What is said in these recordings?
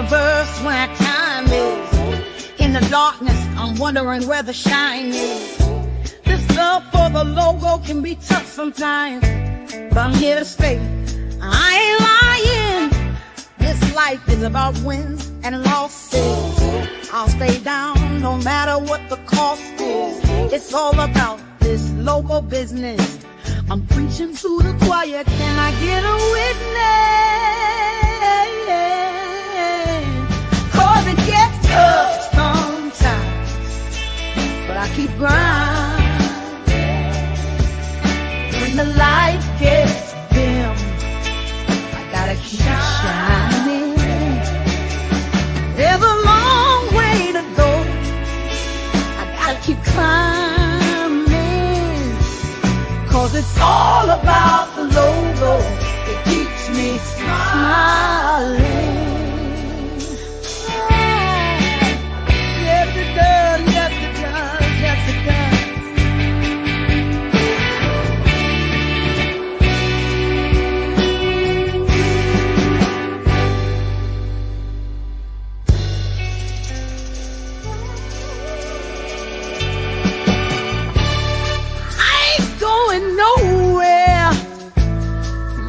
universe where time is. In the darkness, I'm wondering where the shine is. This love for the logo can be tough sometimes, but I'm here to stay. I ain't lying. This life is about wins and losses. I'll stay down no matter what the cost is. It's all about this logo business. I'm preaching to the choir. Can I get a witness? Cause it gets tough sometimes, but I keep grinding. When the light gets dim, I gotta keep shining. There's a long way to go. I gotta keep climbing. Cause it's all about the logo. It keeps me smiling. Yes it does, yes it does, yes it does. Nowhere.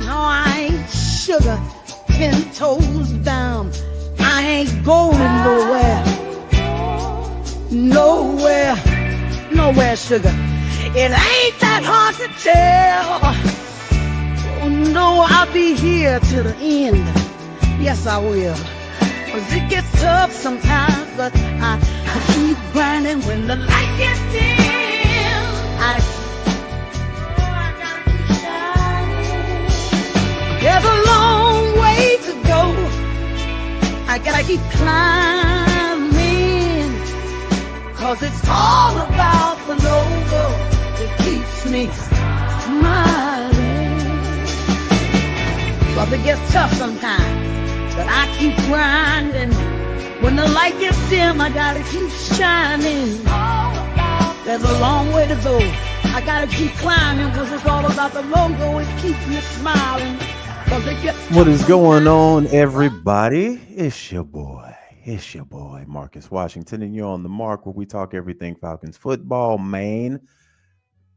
No, I ain't sugar, 10 toes down. I ain't going nowhere. Nowhere, sugar. It ain't that hard to tell. Oh no, I'll be here till the end. Yes, I will. Cause it gets tough sometimes, but I keep grinding when the light gets dim. There's a long way to go. I gotta keep climbing. Cause it's all about the logo. It keeps me smiling. Cause it gets tough sometimes, but I keep grinding. When the light gets dim, I gotta keep shining. There's a long way to go. I gotta keep climbing. Cause it's all about the logo. It keeps me smiling. What is going on, everybody? It's your boy, Marcus Washington, and you're on The Mark, where we talk everything Falcons football, man.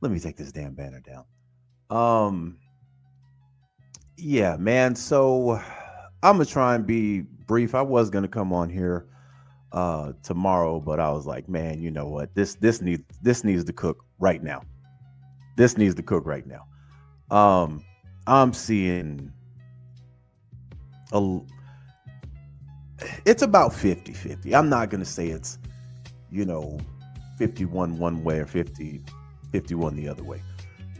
Let me take this damn banner down. Yeah, man. So I'm gonna try and be brief. I was gonna come on here tomorrow, but I was like, man, you know what? This needs to cook right now. This needs to cook right now. I'm seeing it's about 50-50. I'm not going to say it's, 51 one way or 51 the other way.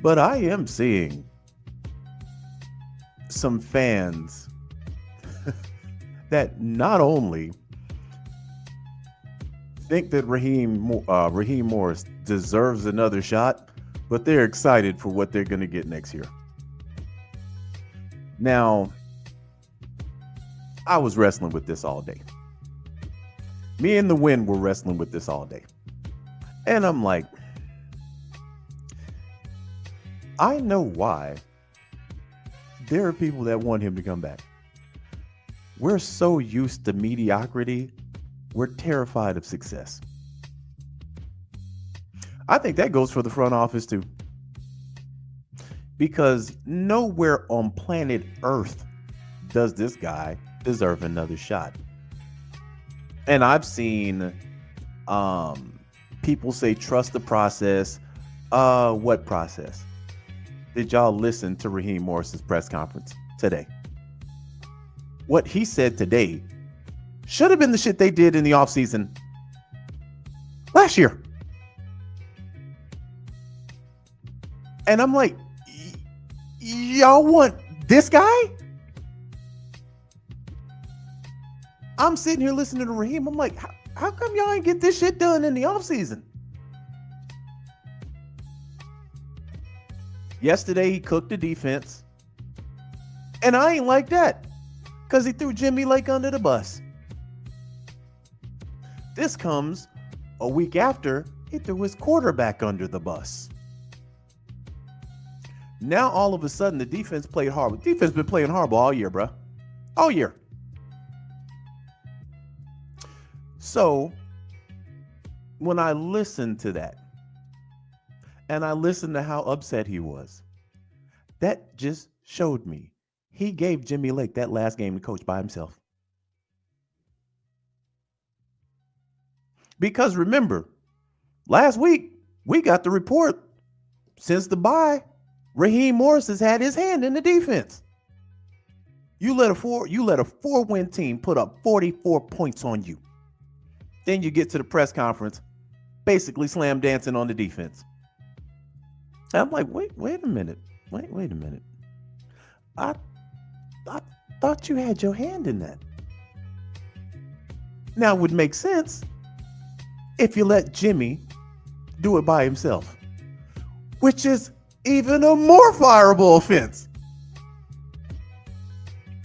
But I am seeing some fans that not only think that Raheem Morris deserves another shot, but they're excited for what they're going to get next year. Now, I was wrestling with this all day. Me and the wind were wrestling with this all day. And I'm like, I know why there are people that want him to come back. We're so used to mediocrity, we're terrified of success. I think that goes for the front office too. Because nowhere on planet Earth does this guy deserve another shot. And I've seen people say trust the process. What process? Did y'all listen to Raheem Morris's press conference today? What he said today should have been the shit they did in the offseason last year. And I'm like, y'all want this guy? I'm sitting here listening to Raheem. I'm like, how come y'all ain't get this shit done in the offseason? Yesterday, he cooked the defense. And I ain't like that because he threw Jimmy Lake under the bus. This comes a week after he threw his quarterback under the bus. Now, all of a sudden, the defense played horrible. Defense been playing horrible all year, bro. All year. So when I listened to that and I listened to how upset he was, that just showed me he gave Jimmy Lake that last game to coach by himself. Because remember, last week we got the report since the bye, Raheem Morris has had his hand in the defense. You let a 4-win team put up 44 points on you. Then you get to the press conference, basically slam dancing on the defense. And I'm like, wait a minute. Wait a minute. I thought you had your hand in that. Now it would make sense if you let Jimmy do it by himself, which is even a more fireable offense.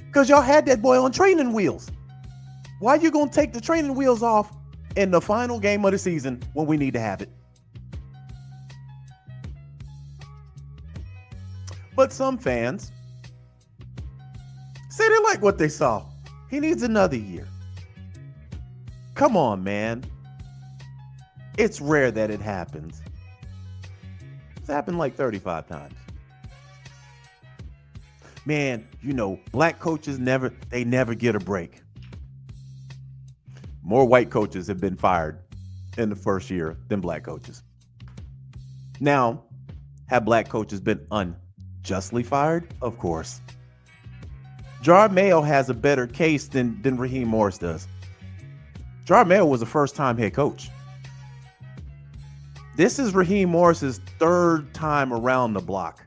Because y'all had that boy on training wheels. Why you gonna take the training wheels off in the final game of the season when we need to have it? But some fans say they like what they saw. He needs another year. Come on, man. It's rare that it happens. It's happened like 35 times. Man, black coaches never get a break. More white coaches have been fired in the first year than black coaches. Now, have black coaches been unjustly fired? Of course. Jar Mayo has a better case than Raheem Morris does. Jar Mayo was a first-time head coach. This is Raheem Morris's third time around the block.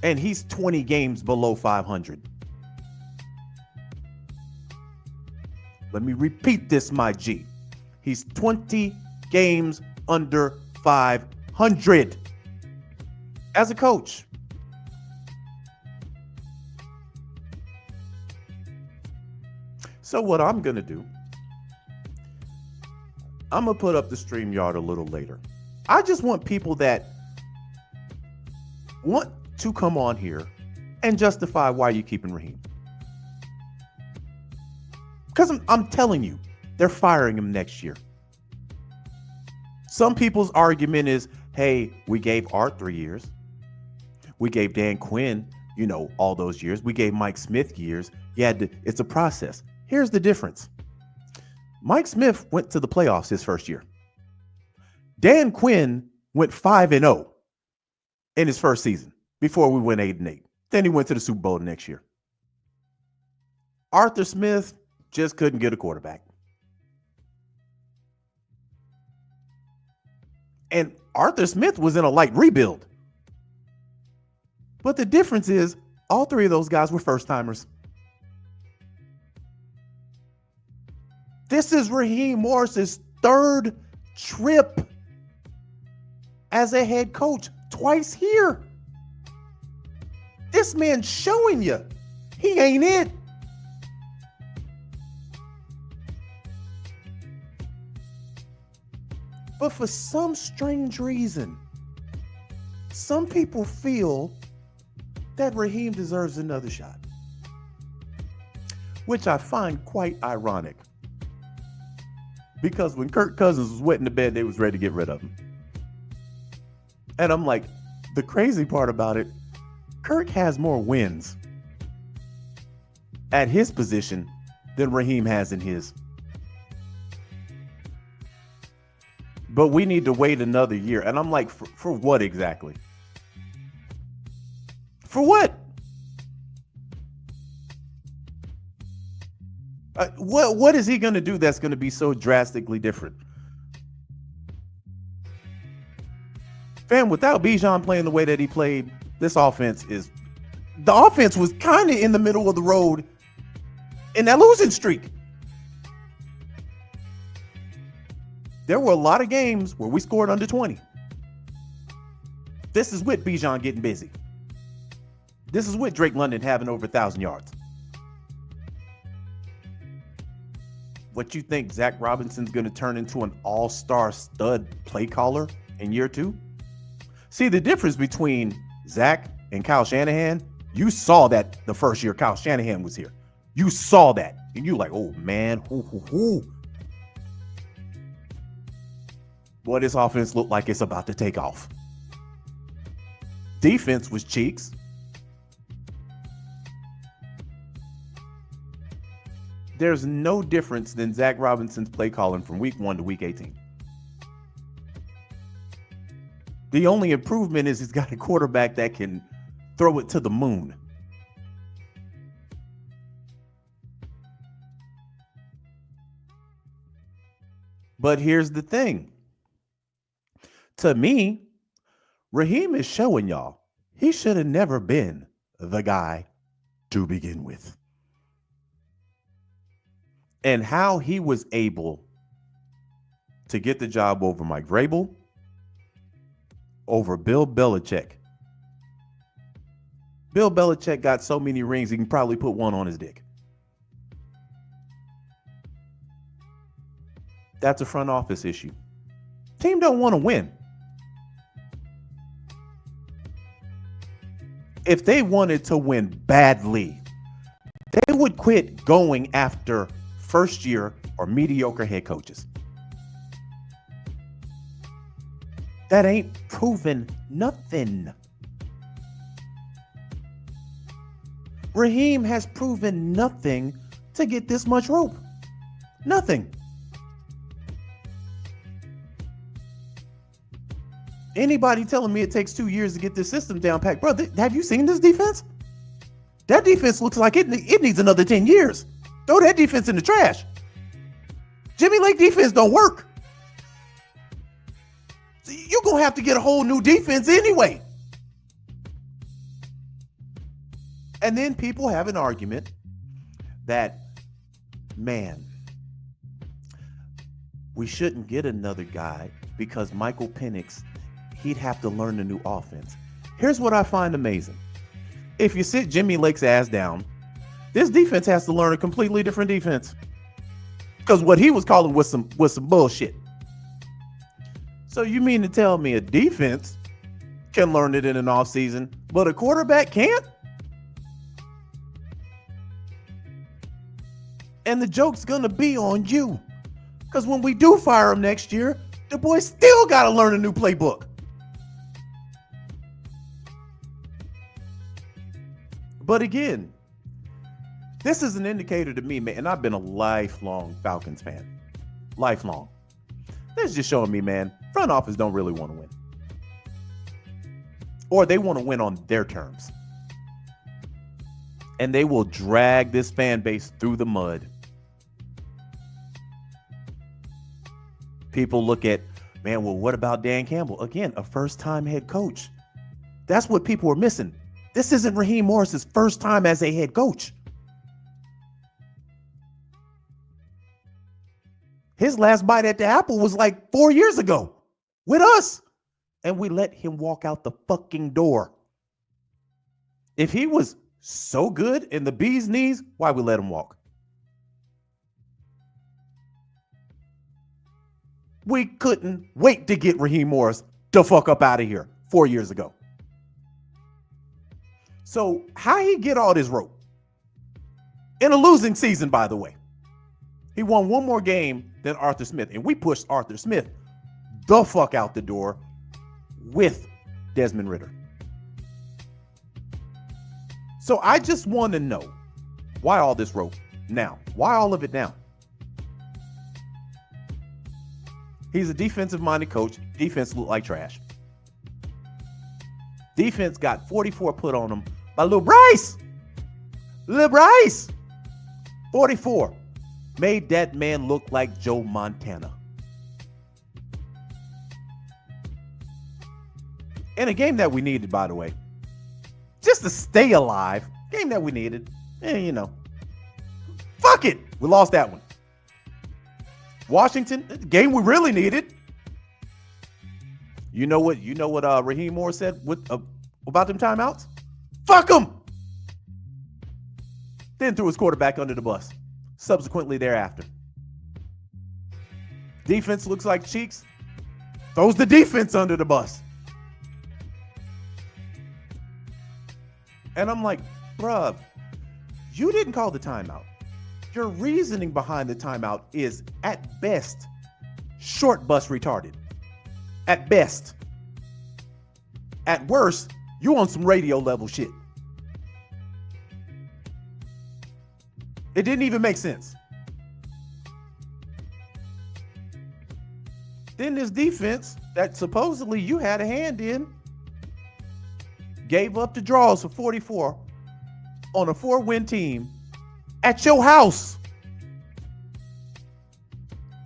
And he's 20 games below 500. Let me repeat this, my G. He's 20 games under 500 as a coach. So what I'm going to do, I'm going to put up the StreamYard a little later. I just want people that want to come on here and justify why you're keeping Raheem. Because I'm telling you, they're firing him next year. Some people's argument is, hey, we gave Art 3 years. We gave Dan Quinn, all those years. We gave Mike Smith years. It's a process. Here's the difference. Mike Smith went to the playoffs his first year. Dan Quinn went 5-0 in his first season before we went 8-8. Then he went to the Super Bowl the next year. Arthur Smith just couldn't get a quarterback. And Arthur Smith was in a light rebuild. But the difference is all three of those guys were first-timers. This is Raheem Morris's third trip as a head coach, twice here. This man's showing you he ain't it. But for some strange reason, some people feel that Raheem deserves another shot, which I find quite ironic. Because when Kirk Cousins was wet in the bed, they was ready to get rid of him. And I'm like, the crazy part about it, Kirk has more wins at his position than Raheem has in his. But we need to wait another year. And I'm like, for what exactly? For what? What is he going to do that's going to be so drastically different? Fam, without Bijan playing the way that he played, the offense was kind of in the middle of the road in that losing streak. There were a lot of games where we scored under 20. This is with Bijan getting busy. This is with Drake London having over 1,000 yards. What you think Zach Robinson's going to turn into an all-star stud play caller in year 2? See, the difference between Zach and Kyle Shanahan, you saw that the first year Kyle Shanahan was here. You saw that. And you like, oh, man. Boy, this offense looked like it's about to take off. Defense was cheeks. There's no difference than Zach Robinson's play calling from week 1 to week 18. The only improvement is he's got a quarterback that can throw it to the moon. But here's the thing. To me, Raheem is showing y'all he should have never been the guy to begin with. And how he was able to get the job over Mike Vrabel, over Bill Belichick. Bill Belichick got so many rings, he can probably put one on his dick. That's a front office issue. Team don't want to win. If they wanted to win badly, they would quit going after first year or mediocre head coaches. That ain't proven nothing. Raheem has proven nothing to get this much rope. Nothing. Anybody telling me it takes 2 years to get this system down packed, bro, have you seen this defense? That defense looks like it needs another 10 years. Throw that defense in the trash. Jimmy Lake defense don't work. You're going to have to get a whole new defense anyway. And then people have an argument that, man, we shouldn't get another guy because Michael Penix, he'd have to learn a new offense. Here's what I find amazing. If you sit Jimmy Lake's ass down, this defense has to learn a completely different defense. Because what he was calling was some bullshit. So you mean to tell me a defense can learn it in an offseason, but a quarterback can't? And the joke's going to be on you. Because when we do fire him next year, the boy still got to learn a new playbook. But again, this is an indicator to me, man, and I've been a lifelong Falcons fan. Lifelong. This is just showing me, man, front office don't really want to win. Or they want to win on their terms. And they will drag this fan base through the mud. People look at, man, well, what about Dan Campbell? Again, a first-time head coach. That's what people are missing. This isn't Raheem Morris's first time as a head coach. His last bite at the apple was like 4 years ago with us. And we let him walk out the fucking door. If he was so good in the bee's knees, why we let him walk? We couldn't wait to get Raheem Morris the fuck up out of here 4 years ago. So how he get all this rope? In a losing season, by the way. He won one more game than Arthur Smith. And we pushed Arthur Smith the fuck out the door with Desmond Ridder. So I just want to know, why all this rope now? Why all of it now? He's a defensive-minded coach. Defense looked like trash. Defense got 44 put on him by Lil Bryce. Lil Bryce. 44. Made that man look like Joe Montana. In a game that we needed, by the way. Just to stay alive. Game that we needed. And, you know. Fuck it. We lost that one. Washington, the game we really needed. You know what Raheem Morris said about them timeouts? Fuck them. Then threw his quarterback under the bus. Subsequently thereafter. Defense looks like cheeks. Throws the defense under the bus. And I'm like, bruh, You didn't call the timeout. Your reasoning behind the timeout is, at best, short bus retarded. At best. At worst, you on some radio level shit. It didn't even make sense. Then this defense that supposedly you had a hand in gave up the draws for 44 on a 4-win team at your house.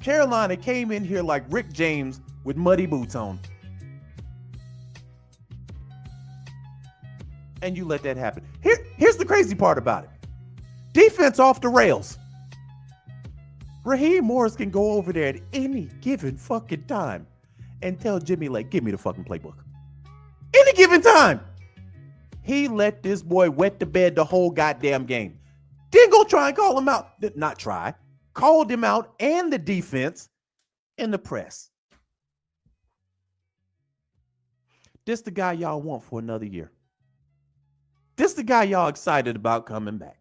Carolina came in here like Rick James with muddy boots on. And you let that happen. Here's the crazy part about it. Defense off the rails. Raheem Morris can go over there at any given fucking time and tell Jimmy Lake, give me the fucking playbook. Any given time. He let this boy wet the bed the whole goddamn game. Then go try and call him out. Not try. Called him out and the defense in the press. This the guy y'all want for another year. This the guy y'all excited about coming back.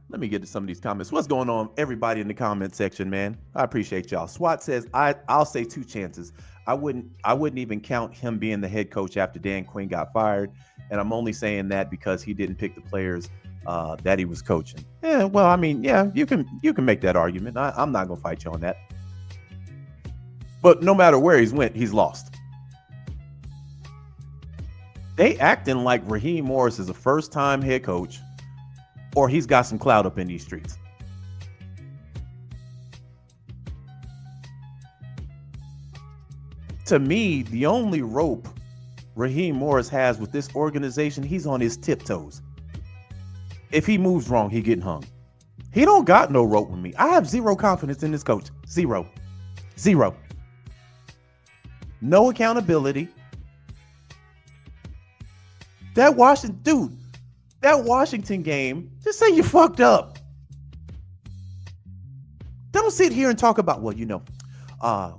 Let me get to some of these comments. What's going on, everybody in the comment section, man? I appreciate y'all. SWAT says, I'll say 2 chances. I wouldn't even count him being the head coach after Dan Quinn got fired. And I'm only saying that because he didn't pick the players that he was coaching. Yeah, well, I mean, yeah, you can make that argument. I'm not gonna fight you on that. But no matter where he's went, he's lost. They acting like Raheem Morris is a first-time head coach, or he's got some clout up in these streets. To me, the only rope Raheem Morris has with this organization, he's on his tiptoes. If he moves wrong, he getting hung. He don't got no rope with me. I have zero confidence in this coach. Zero. No accountability. That Washington game, just say you fucked up. Don't sit here and talk about, well,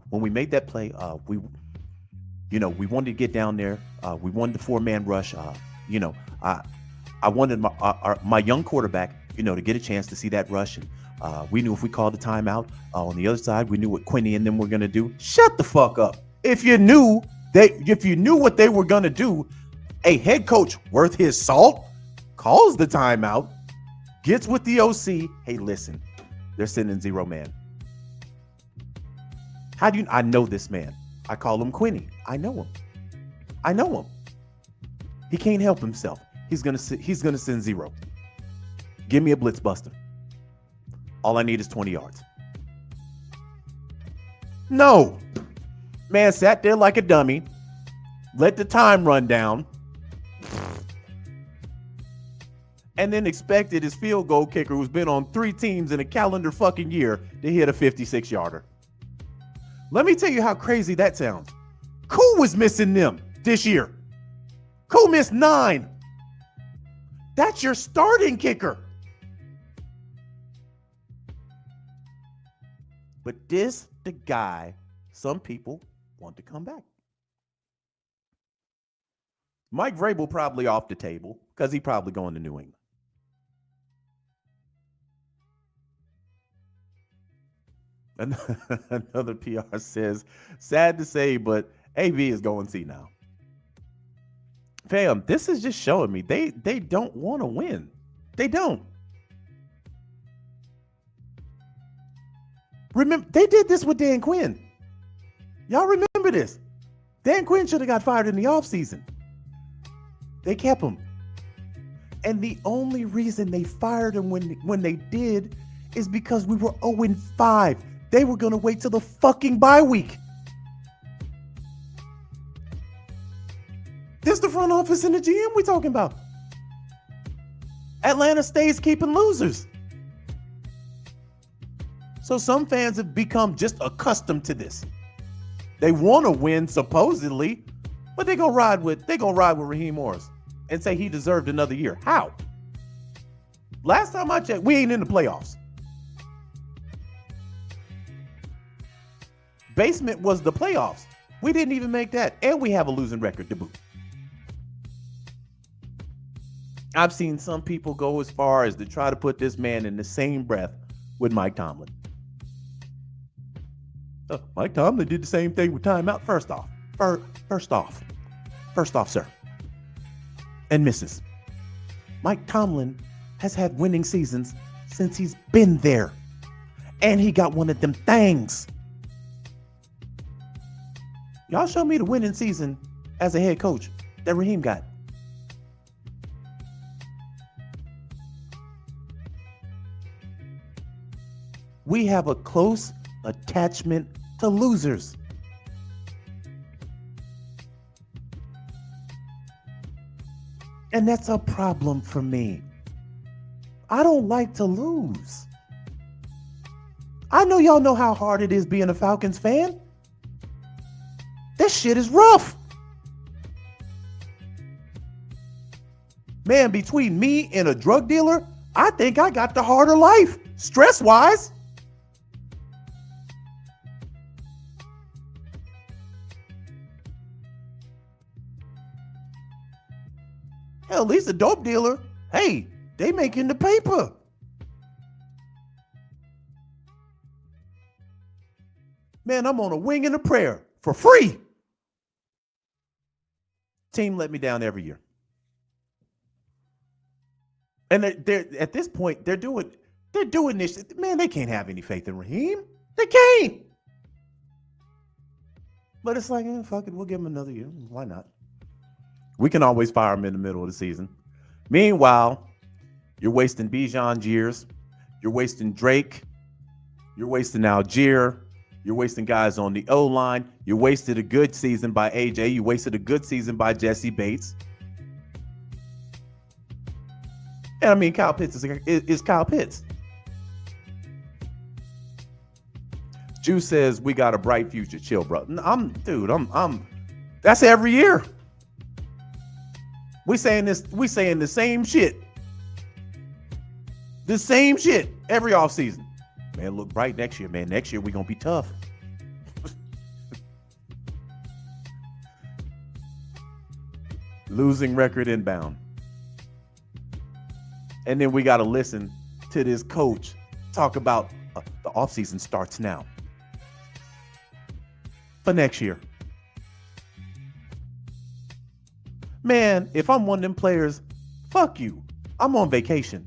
when we made that play, we wanted to get down there. We wanted the 4-man rush. I wanted my young quarterback, to get a chance to see that rush. And we knew if we called the timeout on the other side, we knew what Quinny and them were going to do. Shut the fuck up. If you knew what they were going to do, a head coach worth his salt calls the timeout, gets with the OC. Hey, listen, they're sending 0 man. I know this man. I call him Quinny. I know him. He can't help himself. He's gonna send 0. Give me a blitz buster. All I need is 20 yards. No. Man sat there like a dummy, let the time run down, and then expected his field goal kicker, who's been on 3 teams in a calendar fucking year, to hit a 56-yarder. Let me tell you how crazy that sounds. Koo was missing them this year. Koo missed 9. That's your starting kicker. But this, the guy, some people want to come back. Mike Vrabel probably off the table because he probably going to New England. Another PR says, sad to say, but AV is going C now. Fam, this is just showing me they don't want to win. They don't. Remember, they did this with Dan Quinn. Y'all remember this? Dan Quinn should have got fired in the offseason. They kept him. And the only reason they fired him when they did is because we were 0-5. They were going to wait till the fucking bye week. This the front office and the GM we talking about. Atlanta stays keeping losers. So some fans have become just accustomed to this. They want to win supposedly, but they gonna ride with Raheem Morris and say he deserved another year. How? Last time I checked, we ain't in the playoffs. Basement was the playoffs. We didn't even make that. And we have a losing record to boot. I've seen some people go as far as to try to put this man in the same breath with Mike Tomlin. Mike Tomlin did the same thing with timeout. First off, sir, and missus. Mike Tomlin has had winning seasons since he's been there. And he got one of them things. Y'all show me the winning season as a head coach that Raheem got. We have a close attachment to losers. And that's a problem for me. I don't like to lose. I know y'all know how hard it is being a Falcons fan. This shit is rough. Man, between me and a drug dealer, I think I got the harder life, stress-wise. Hell, at least a dope dealer, hey, they making the paper. Man, I'm on a wing and a prayer for free. Team let me down every year. And they're at this point, they're doing this. Man, they can't have any faith in Raheem. They can't. But it's like, fuck it, we'll give him another year. Why not? We can always fire him in the middle of the season. Meanwhile, you're wasting Bijan's years. You're wasting Drake. You're wasting Algier. You're wasting guys on the O-line. You wasted a good season by AJ. You wasted a good season by Jesse Bates. And I mean, Kyle Pitts is Kyle Pitts. Jew says we got a bright future. Chill, bro. I'm that's every year. We saying the same shit. The same shit every offseason. Man, look bright next year, man. Next year we're gonna be tough. Losing record inbound. And then we gotta listen to this coach talk about the offseason starts now. For next year. Man, if I'm one of them players, fuck you. I'm on vacation.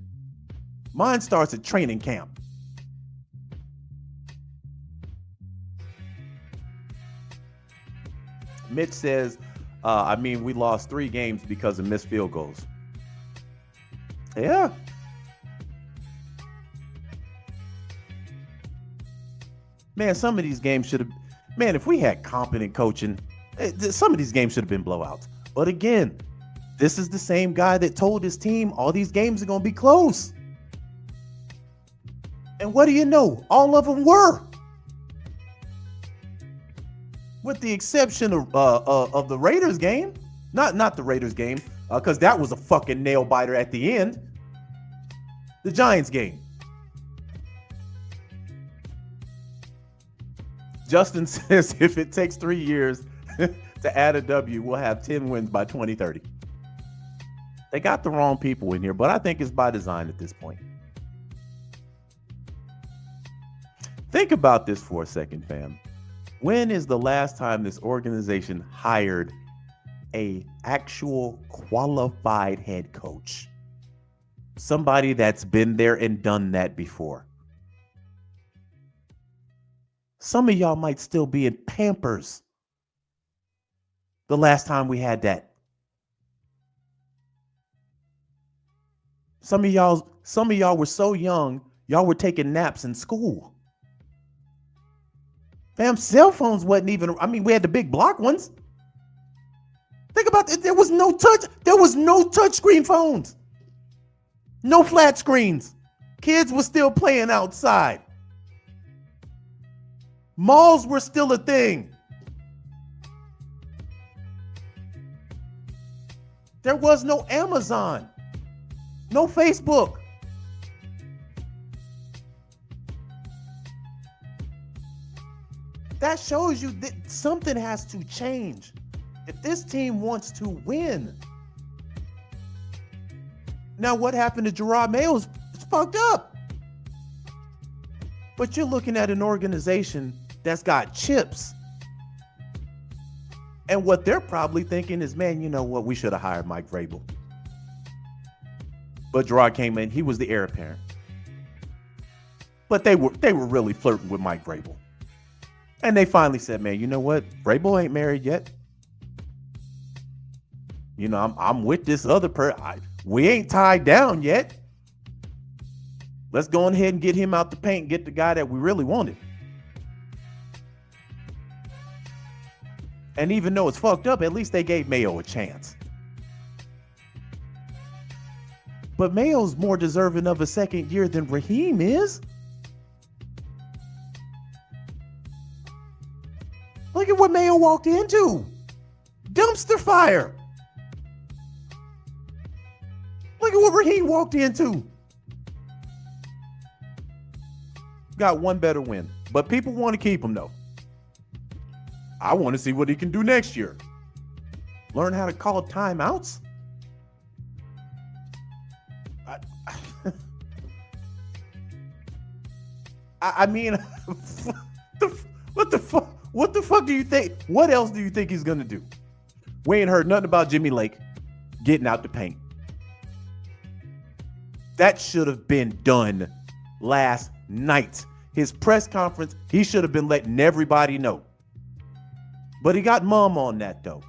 Mine starts at training camp. Mitch says, we lost 3 games because of missed field goals. Yeah. Man, some of these games should have, if we had competent coaching, some of these games should have been blowouts. But again, this is the same guy that told his team all these games are going to be close. And what do you know? All of them were. With the exception of the Raiders game. Not the Raiders game, because that was a fucking nail biter at the end. The Giants game. Justin says if it takes 3 years to add a W, we'll have 10 wins by 2030. They got the wrong people in here, but I think it's by design at this point. Think about this for a second, fam. When is the last time this organization hired a actual qualified head coach? Somebody that's been there and done that before. Some of y'all might still be in Pampers the last time we had that. Some of y'all were so young, y'all were taking naps in school. Fam, cell phones wasn't even, we had the big block ones. Think about it. There was no touch screen phones. No flat screens. Kids were still playing outside. Malls were still a thing. There was no Amazon. No Facebook. That shows you that something has to change if this team wants to win. Now, what happened to Gerard Mayo is fucked up. But you're looking at an organization that's got chips. And what they're probably thinking is, man, you know what? We should have hired Mike Vrabel. But Gerard came in. He was the heir apparent. But they were really flirting with Mike Vrabel. And they finally said, man, you know what? Vrabel ain't married yet. You know, I'm with this other person. We ain't tied down yet. Let's go ahead and get him out the paint and get the guy that we really wanted. And even though it's fucked up, at least they gave Mayo a chance. But Mayo's more deserving of a second year than Raheem is. Look at what Mayo walked into. Dumpster fire. Look at what Raheem walked into. Got one better win. But people want to keep him, though. I want to see what he can do next year. Learn how to call timeouts. I mean, what the fuck? What the fuck do you think? What else do you think he's gonna do? We ain't heard nothing about Jimmy Lake getting out the paint. That should have been done last night. His press conference, he should have been letting everybody know. But he got mum on that, though.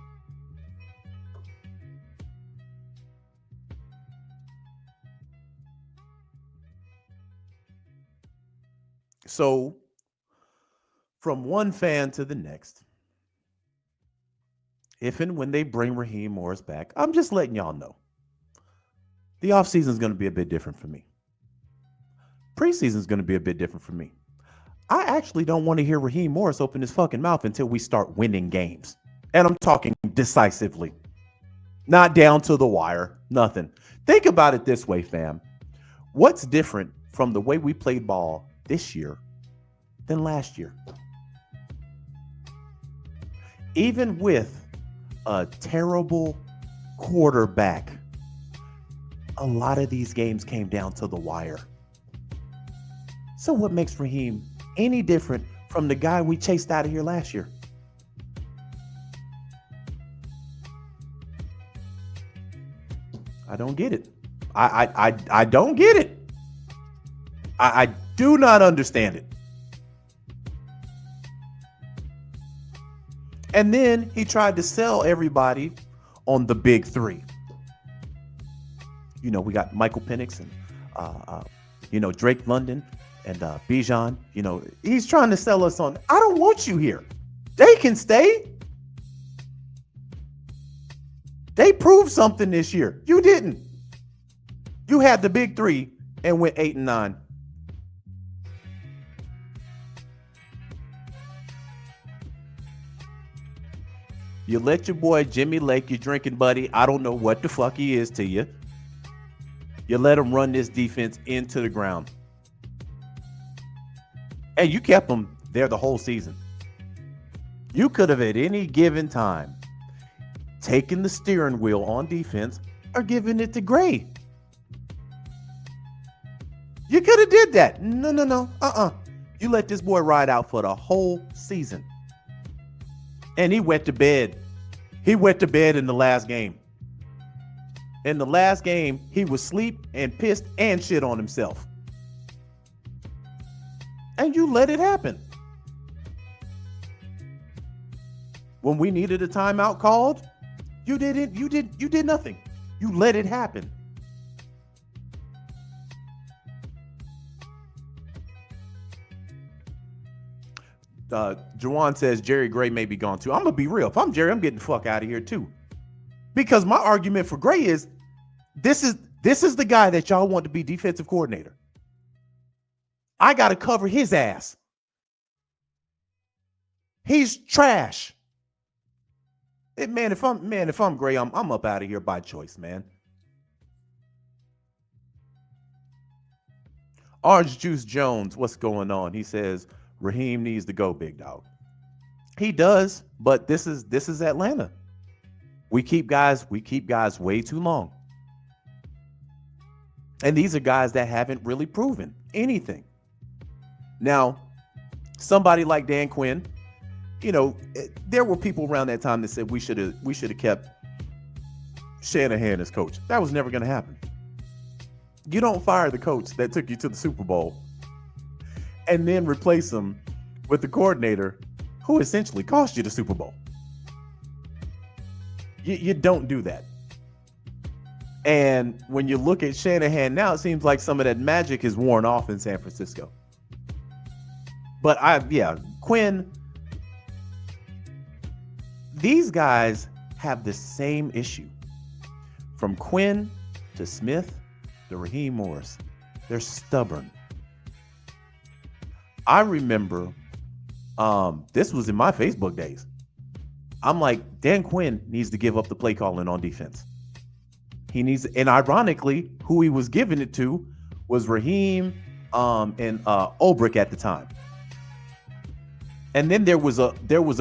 So, from one fan to the next, if and when they bring Raheem Morris back, I'm just letting y'all know. The offseason is going to be a bit different for me. Preseason is going to be a bit different for me. I actually don't want to hear Raheem Morris open his fucking mouth until we start winning games. And I'm talking decisively. Not down to the wire. Nothing. Think about it this way, fam. What's different from the way we played ball this year than last year? Even with a terrible quarterback, a lot of these games came down to the wire. So what makes Raheem any different from the guy we chased out of here last year? I don't get it. I don't get it. I do not understand it. And then he tried to sell everybody on the big three. You know, we got Michael Penix and, Drake London and Bijan. You know, he's trying to sell us on, I don't want you here. They can stay. They proved something this year. You didn't. You had the big three and went 8-9. You let your boy Jimmy Lake, your drinking buddy, I don't know what the fuck he is to you. You let him run this defense into the ground. And you kept him there the whole season. You could have at any given time taken the steering wheel on defense or given it to Gray. You could have did that. No. You let this boy ride out for the whole season. And he went to bed. He went to bed in the last game. In the last game, he was asleep and pissed and shit on himself. And you let it happen. When we needed a timeout called, you did nothing. You let it happen. Jawan says Jerry Gray may be gone too. I'm gonna be real. If I'm Jerry, I'm getting the fuck out of here too. Because my argument for Gray is this is the guy that y'all want to be defensive coordinator. I gotta cover his ass. He's trash. If I'm Gray, I'm up out of here by choice, man. Orange Juice Jones, what's going on? He says Raheem needs to go, big dog. He does, but this is Atlanta. We keep guys way too long. And these are guys that haven't really proven anything. Now, somebody like Dan Quinn, there were people around that time that said we should have kept Shanahan as coach. That was never going to happen. You don't fire the coach that took you to the Super Bowl and then replace him with the coordinator who essentially cost you the Super Bowl. You don't do that. And when you look at Shanahan now, it seems like some of that magic is worn off in San Francisco. But Quinn, these guys have the same issue. From Quinn to Smith to Raheem Morris, they're stubborn. I remember, this was in my Facebook days. I'm like, Dan Quinn needs to give up the play calling on defense. And ironically, who he was giving it to was Raheem and Ulbrich at the time. And then there was a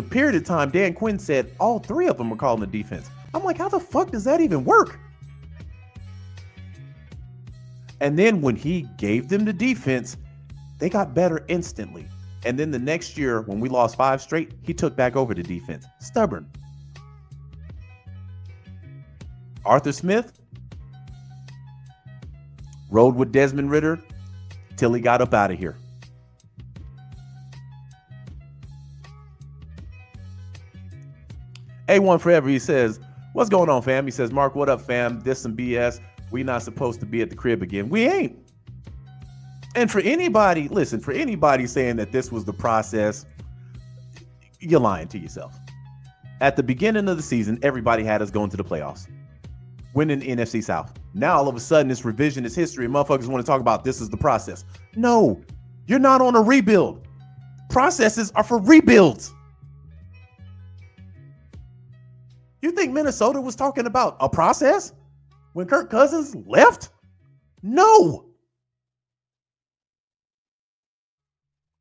period of time Dan Quinn said all three of them were calling the defense. I'm like, how the fuck does that even work? And then when he gave them the defense, they got better instantly. And then the next year, when we lost 5 straight, he took back over the defense. Stubborn. Arthur Smith rode with Desmond Ridder till he got up out of here. A1 Forever, he says, what's going on, fam? He says, Mark, what up, fam? This some BS. We not supposed to be at the crib again. We ain't. And for anybody saying that this was the process, you're lying to yourself. At the beginning of the season, everybody had us going to the playoffs, winning the NFC South. Now, all of a sudden, it's revisionist history, and motherfuckers want to talk about this is the process. No, you're not on a rebuild. Processes are for rebuilds. You think Minnesota was talking about a process when Kirk Cousins left? No.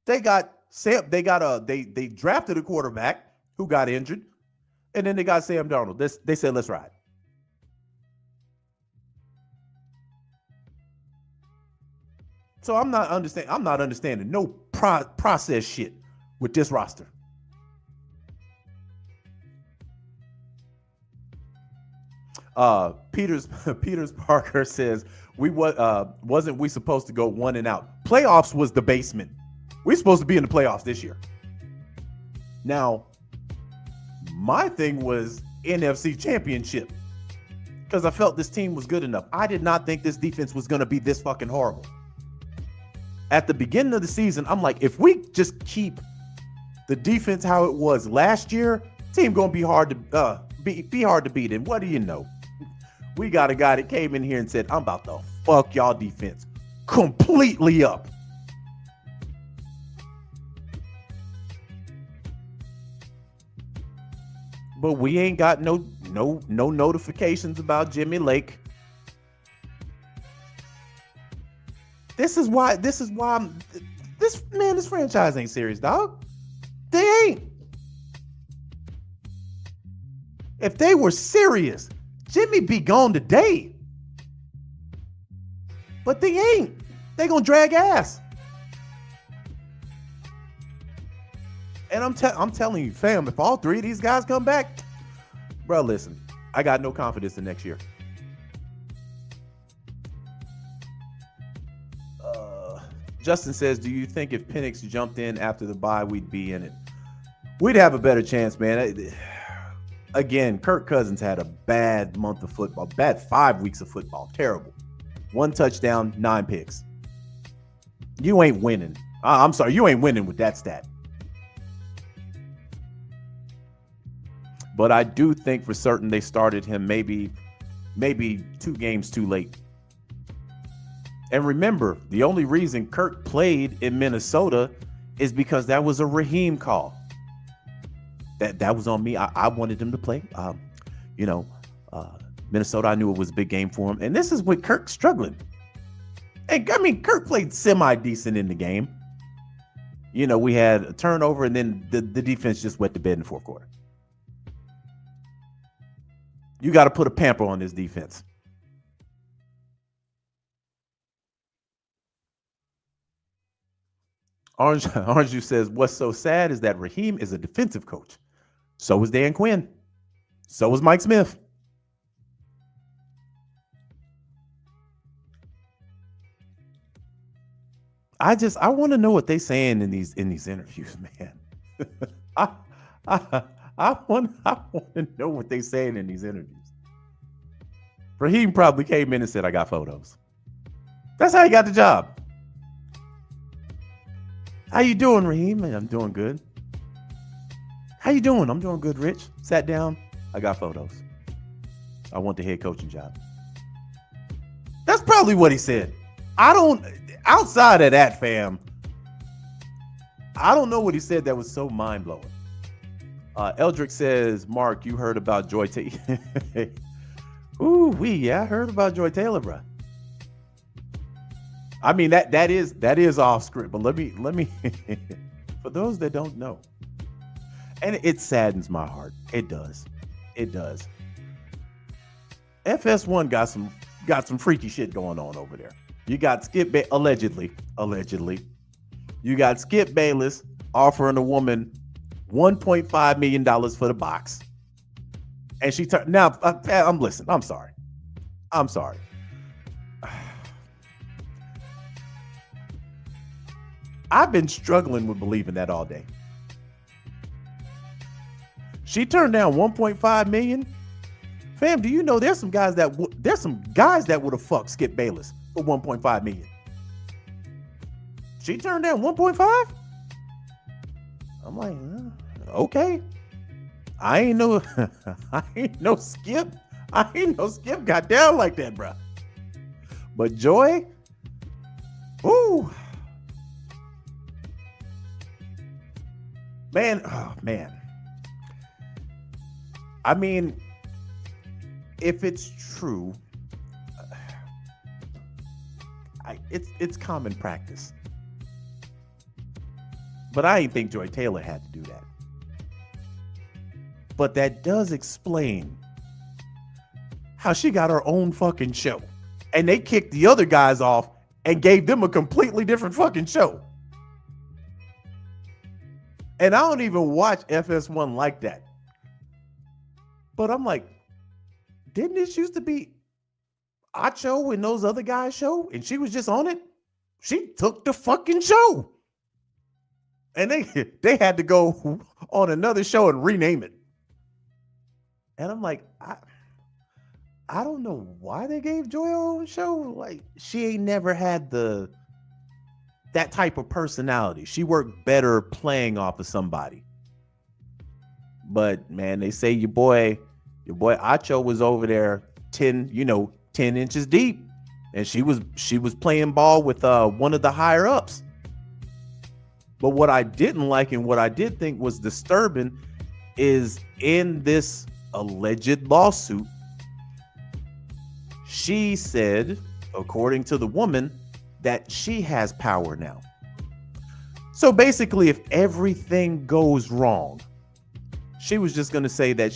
They drafted a quarterback who got injured, and then they got Sam Darnold. They said, let's ride. So I'm not understanding no process shit with this roster. Peters Parker says, wasn't we supposed to go 1 and out? Playoffs was the basement. We're supposed to be in the playoffs this year. Now, my thing was NFC Championship because I felt this team was good enough. I did not think this defense was going to be this fucking horrible. At the beginning of the season, I'm like, if we just keep the defense how it was last year, team going to be hard to beat. And what do you know? We got a guy that came in here and said, I'm about to fuck y'all defense completely up. But we ain't got no notifications about Jimmy Lake. This franchise ain't serious, dog. They ain't. If they were serious, Jimmy be gone today. But they ain't. They gonna drag ass. And I'm telling you, fam, if all 3 of these guys come back, bro, listen, I got no confidence in next year. Justin says, do you think if Penix jumped in after the bye, we'd be in it? We'd have a better chance, man. Again, Kirk Cousins had a bad month of football, bad 5 weeks of football. Terrible. 1 touchdown, 9 picks. You ain't winning. I'm sorry, you ain't winning with that stat. But I do think for certain they started him maybe 2 games too late. And remember, the only reason Kirk played in Minnesota is because that was a Raheem call. That was on me. I wanted him to play. Minnesota, I knew it was a big game for him. And this is with Kirk struggling. And I mean, Kirk played semi-decent in the game. We had a turnover, and then the defense just wet the bed in the fourth quarter. You got to put a pamper on this defense. Orange Juice says, what's so sad is that Raheem is a defensive coach. So was Dan Quinn. So was Mike Smith. I want to know what they saying in these interviews, man. I want to know what they saying in these interviews. Raheem probably came in and said, I got photos. That's how he got the job. How you doing, Raheem? I'm doing good. How you doing? I'm doing good, Rich. Sat down. I got photos. I want the head coaching job. That's probably what he said. Outside of that, fam, I don't know what he said that was so mind-blowing. Eldrick says, Mark, you heard about Joy Taylor. Yeah, I heard about Joy Taylor, bro. I mean, that is off script, but let me for those that don't know, and it saddens my heart. It does. FS1 got some freaky shit going on over there. You got allegedly. You got Skip Bayless offering a woman $1.5 million for the box. And she turned. Now, I'm listening. I'm sorry. I've been struggling with believing that all day. She turned down $1.5 million. Fam, do you know there's some guys that would have fucked Skip Bayless for $1.5 million? She turned down 1.5. I'm like, okay. I ain't know Skip. I ain't know Skip got down like that, bro. But Joy, ooh, man, oh man. I mean, if it's true, it's common practice. But I didn't think Joy Taylor had to do that. But that does explain how she got her own fucking show. And they kicked the other guys off and gave them a completely different fucking show. And I don't even watch FS1 like that. But I'm like, didn't this used to be Acho and those other guys' show? And she was just on it? She took the fucking show. And they had to go on another show and rename it. And I'm like, I don't know why they gave Joy her own show. Like, she ain't never had that type of personality. She worked better playing off of somebody. But man, they say your boy Acho was over there 10 inches deep. And she was playing ball with one of the higher ups. But what I didn't like and what I did think was disturbing is in this alleged lawsuit, she said, according to the woman, that she has power now. So basically, if everything goes wrong, she was just going to say that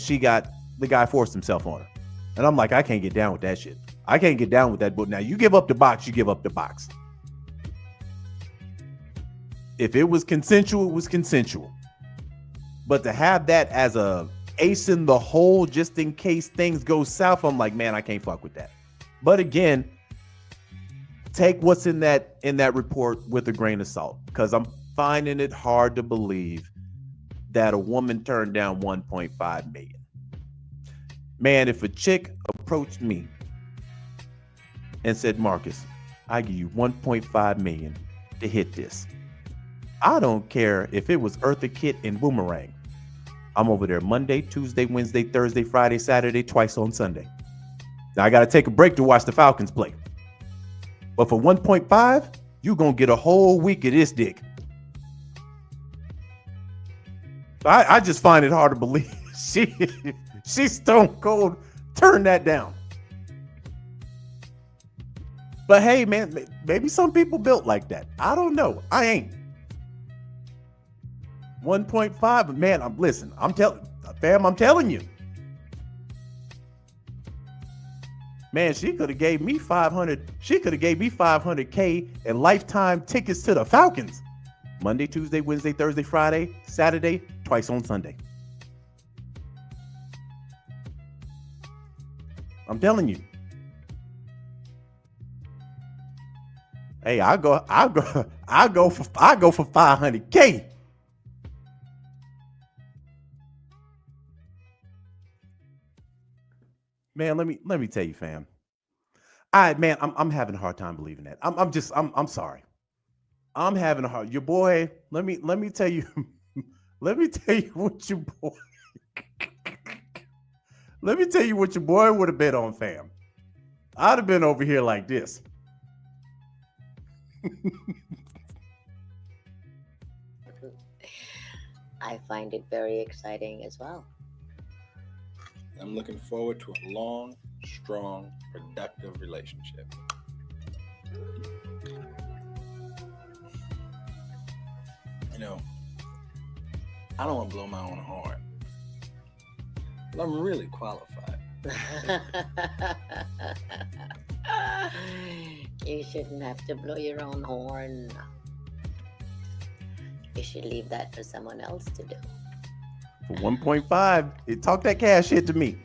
the guy forced himself on her. And I'm like, I can't get down with that shit. I can't get down with that. But now you give up the box, you give up the box. If it was consensual, it was consensual. But to have that as a ace in the hole, just in case things go south, I'm like, man, I can't fuck with that. But again, take what's in that report with a grain of salt, because I'm finding it hard to believe that a woman turned down 1.5 million. Man, if a chick approached me and said, Marcus, I give you 1.5 million to hit this, I don't care if it was Eartha Kitt and Boomerang. I'm over there Monday, Tuesday, Wednesday, Thursday, Friday, Saturday, twice on Sunday. Now I got to take a break to watch the Falcons play. But for 1.5, you're going to get a whole week of this dick. I just find it hard to believe she stone cold turned that down. But hey, man, maybe some people built like that. I don't know. I ain't. 1.5. Man, I'm telling you. Man, she could have gave me 500. She could have gave me 500K and lifetime tickets to the Falcons. Monday, Tuesday, Wednesday, Thursday, Friday, Saturday, twice on Sunday. I'm telling you. Hey, I go for 500K. Man, let me tell you, fam. I'm having a hard time believing that. I'm sorry. I'm having a hard. Your boy. Let me tell you. Let me tell you what your boy. Let me tell you what your boy would have been on, fam. I'd have been over here like this. I find it very exciting as well. I'm looking forward to a long, strong, productive relationship. You know, I don't want to blow my own horn, but I'm really qualified. You shouldn't have to blow your own horn. You should leave that for someone else to do. For 1.5, talk that cash shit to me.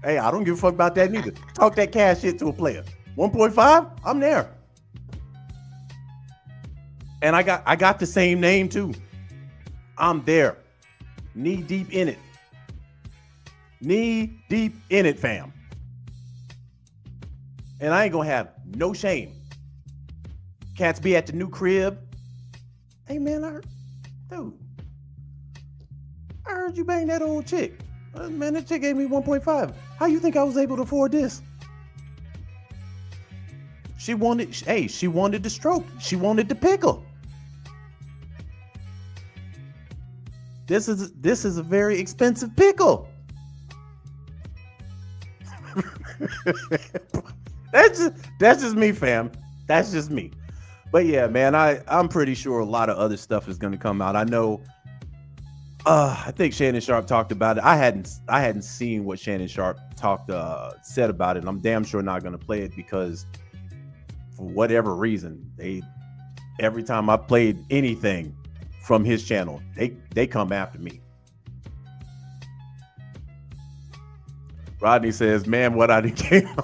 Hey, I don't give a fuck about that neither. Talk that cash shit to a player. 1.5, I'm there. And I got the same name too. I'm there. Knee deep in it. Knee deep in it, fam. And I ain't gonna have no shame. Cats be at the new crib. Hey man, dude, I heard you bang that old chick. Man, that chick gave me 1.5. How you think I was able to afford this? She wanted the stroke. She wanted the pickle. This is a very expensive pickle. That's just me, fam. That's just me. But yeah, man, I'm pretty sure a lot of other stuff is going to come out. I know. I think Shannon Sharp talked about it. I hadn't seen what Shannon Sharp said about it. And I'm damn sure not going to play it because for whatever reason, every time I played anything from his channel, they come after me. Rodney says, "Man, what I came on."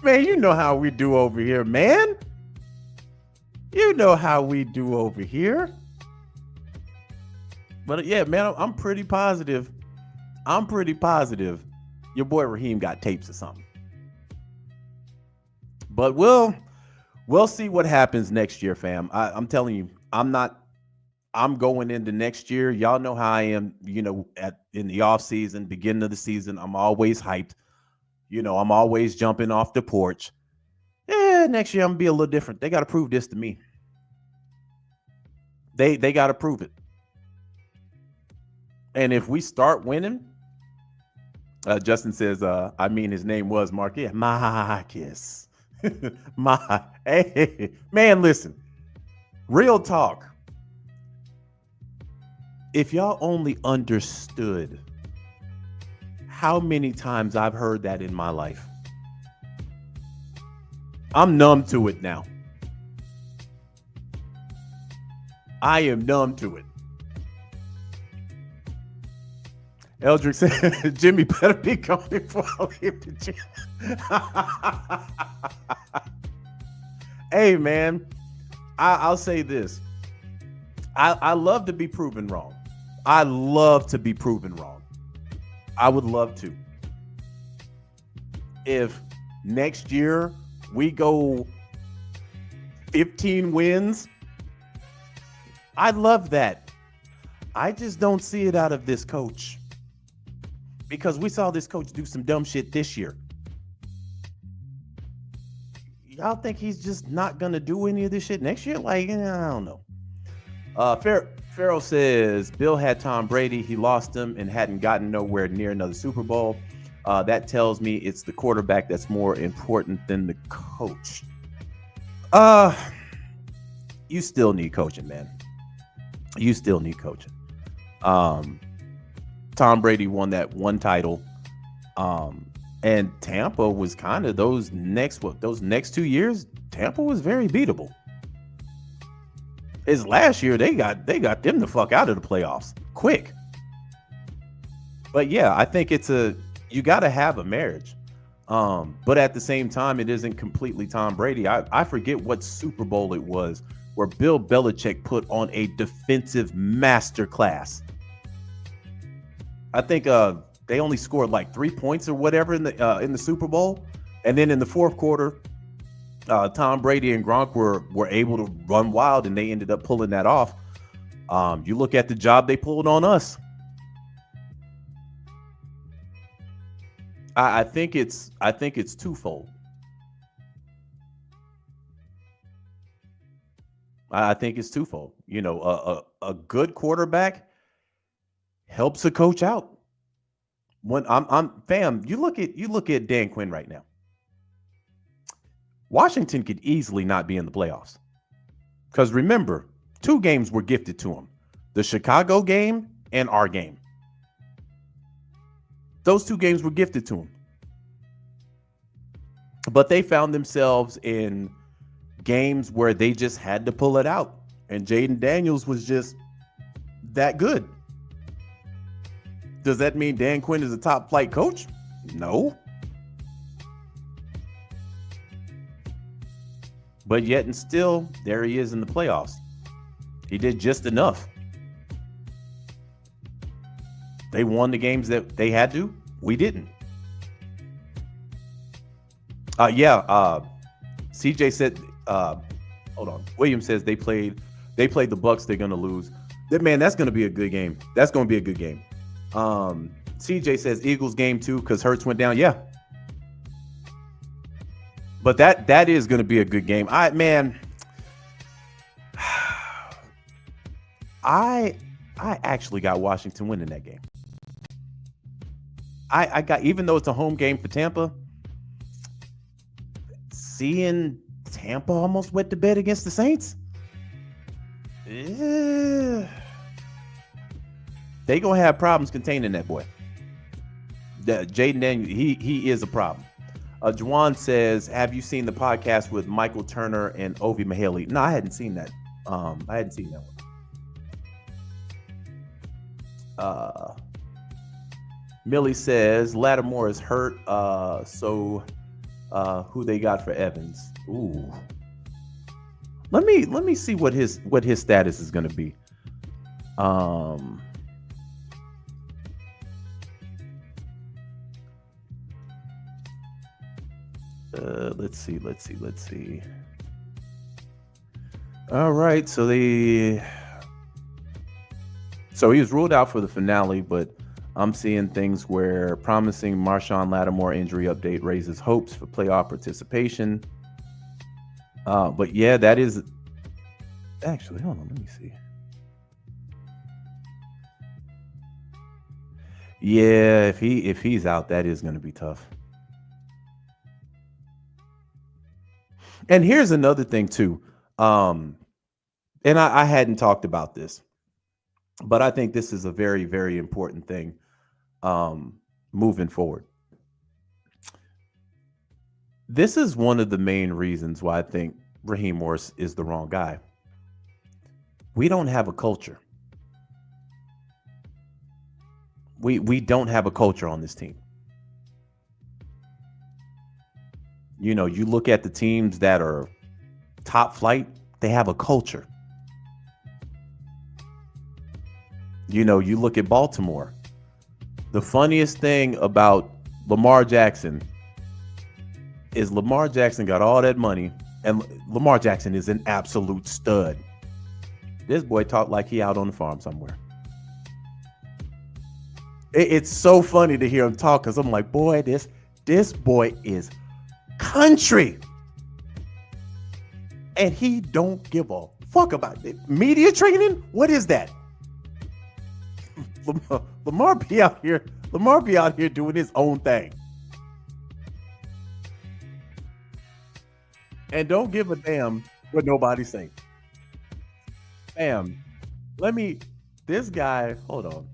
Man, you know how we do over here, man. You know how we do over here. But yeah, man, I'm pretty positive. Your boy Raheem got tapes or something. But we'll see what happens next year, fam. I'm telling you, I'm going into next year. Y'all know how I am, in the off season, beginning of the season. I'm always hyped. I'm always jumping off the porch. Yeah, next year I'm gonna be a little different. They gotta prove this to me. They gotta prove it. And if we start winning, Justin says, his name was Mark. Yeah, Marcus. Hey, man, listen. Real talk. If y'all only understood how many times I've heard that in my life. I'm numb to it now. I am numb to it. Eldrick said, Jimmy better be gone before I leave the gym. Hey, man, I'll say this. I love to be proven wrong. I love to be proven wrong. I would love to. If next year we go 15 wins, I love that. I just don't see it out of this coach. Because we saw this coach do some dumb shit this year. Y'all think he's just not going to do any of this shit next year? Like, I don't know. Farrell says, Bill had Tom Brady. He lost him and hadn't gotten nowhere near another Super Bowl. That tells me it's the quarterback that's more important than the coach. Uh, you still need coaching, man. You still need coaching. Tom Brady won that one title. And Tampa was kind of those next 2 years, Tampa was very beatable. His last year, they got them the fuck out of the playoffs quick. But yeah, I think you got to have a marriage. But at the same time, it isn't completely Tom Brady. I forget what Super Bowl it was where Bill Belichick put on a defensive masterclass. I think they only scored like 3 points or whatever in the Super Bowl, and then in the fourth quarter, Tom Brady and Gronk were able to run wild, and they ended up pulling that off. You look at the job they pulled on us. I think it's twofold. I think it's twofold. You know, a good quarterback helps a coach out. When you look at Dan Quinn right now. Washington could easily not be in the playoffs. Because remember, 2 games were gifted to him. The Chicago game and our game. Those 2 games were gifted to him. But they found themselves in games where they just had to pull it out. And Jaden Daniels was just that good. Does that mean Dan Quinn is a top flight coach? No. But yet and still, there he is in the playoffs. He did just enough. They won the games that they had to. We didn't. CJ said, hold on. William says they played the Bucks. They're going to lose. Man, that's going to be a good game. That's going to be a good game. CJ says Eagles game 2 because Hurts went down. Yeah. But that is going to be a good game. I actually got Washington winning that game. I got, even though it's a home game for Tampa, seeing Tampa almost wet the bed against the Saints. They gonna have problems containing that boy. Jaden Daniels, he is a problem. Juwan says, have you seen the podcast with Michael Turner and Ovi Mahaley? No, I hadn't seen that. I hadn't seen that one. Millie says Lattimore is hurt. So who they got for Evans? Ooh. Let me see what his status is going to be. Let's see. All right, so he was ruled out for the finale, but I'm seeing things where promising Marshawn Lattimore injury update raises hopes for playoff participation. But yeah, that is actually, hold on, let me see. Yeah, if he's out, that is going to be tough. And here's another thing too. And I hadn't talked about this, but I think this is a very, very important thing moving forward. This is one of the main reasons why I think Raheem Morris is the wrong guy. We don't have a culture. We don't have a culture on this team. You know, you look at the teams that are top flight, they have a culture. You know, you look at Baltimore. The funniest thing about Lamar Jackson is Lamar Jackson got all that money, and Lamar Jackson is an absolute stud. This boy talked like he out on the farm somewhere. It's so funny to hear him talk because I'm like, boy, this boy is country. And he don't give a fuck about it. Media training? What is that? Lamar be out here doing his own thing. and don't give a damn what nobody say. Bam. This guy, hold on.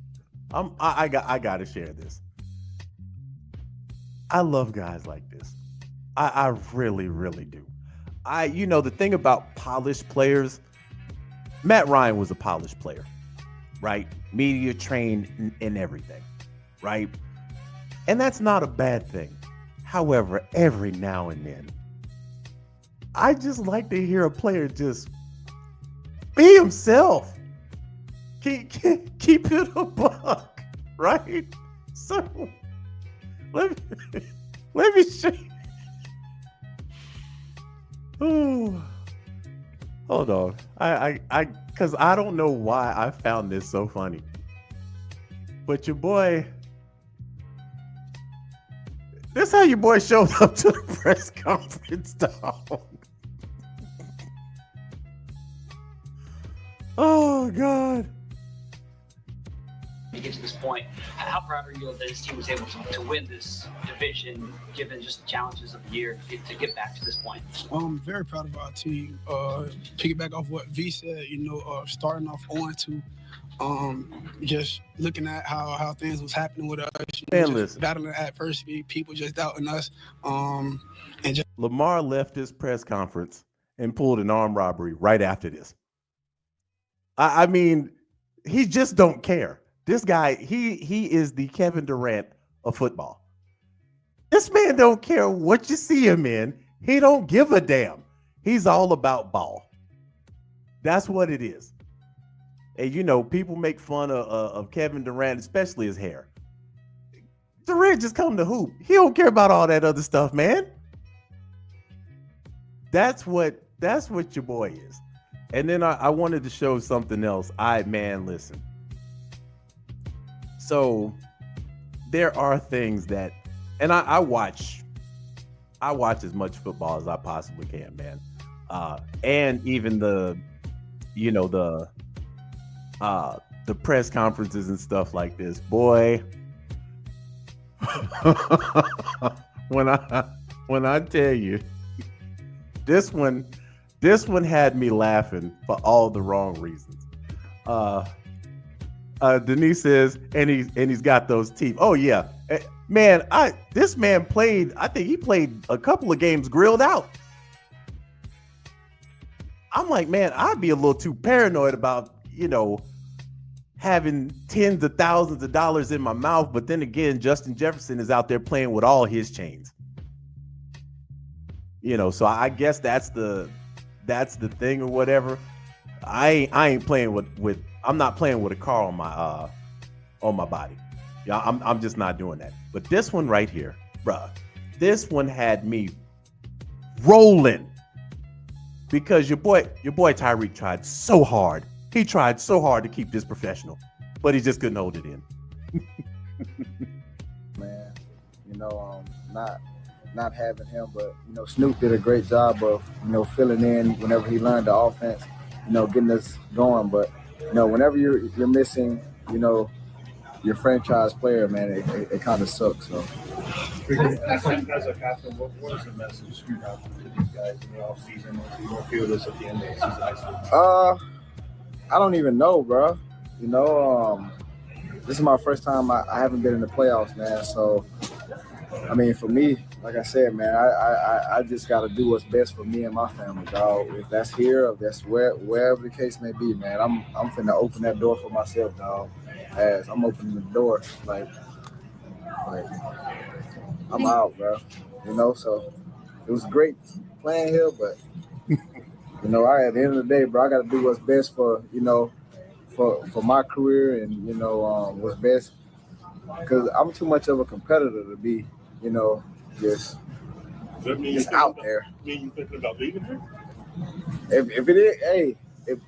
I gotta share this. I love guys like this. I really, really do. The thing about polished players, Matt Ryan was a polished player, right? Media trained in everything, right? And that's not a bad thing. However, every now and then, I just like to hear a player just be himself. Keep it a buck, right? So let me show you. Ooh. Hold on. Because I don't know why I found this so funny. But your boy, this how your boy showed up to the press conference, dog. Oh, God. You get to this point, how proud are you that this team was able to win this division, given just the challenges of the year to get back to this point? I'm very proud of our team. Piggyback off what V said, starting off 0-2, just looking at how things was happening with us, listen. battling adversity, people just doubting us, and just Lamar left his press conference and pulled an armed robbery right after this. I mean, he just don't care. This guy, he is the Kevin Durant of football. This man don't care what you see him in. He don't give a damn. He's all about ball. That's what it is. And people make fun of Kevin Durant, especially his hair. Durant just come to hoop. He don't care about all that other stuff, man. That's what your boy is. And then I wanted to show something else. Listen. So there are things that, and I watch as much football as I possibly can, man. And even the press conferences and stuff like this, boy. when I tell you, this one had me laughing for all the wrong reasons. Denise says, and he's got those teeth. Oh yeah, man. This man played. I think he played a couple of games grilled out. I'm like, man, I'd be a little too paranoid about having tens of thousands of dollars in my mouth. But then again, Justin Jefferson is out there playing with all his chains. So I guess that's the thing or whatever. I ain't playing with I'm not playing with a car on my body. Yeah, I'm just not doing that. But this one right here, bruh, this one had me rolling because your boy Tyreek tried so hard. He tried so hard to keep this professional, but he just couldn't hold it in. Man, not having him, but Snoop did a great job of filling in whenever he learned the offense, getting us going. But whenever you're missing, your franchise player, man, it kind of sucks. So. As a captain, what is the message you have to these guys in the offseason? You feel this at the end of the season? I don't even know, bro. This is my first time. I haven't been in the playoffs, man. So, I mean, for me, like I said, man, I just got to do what's best for me and my family, dog. If that's here, if that's wherever the case may be, man, I'm finna open that door for myself, dog. As I'm opening the door, like I'm out, bro. So it was great playing here, but at the end of the day, bro, I got to do what's best for for my career and what's best, because I'm too much of a competitor to be just out there. Mean you thinking about leaving here? If it is, hey, if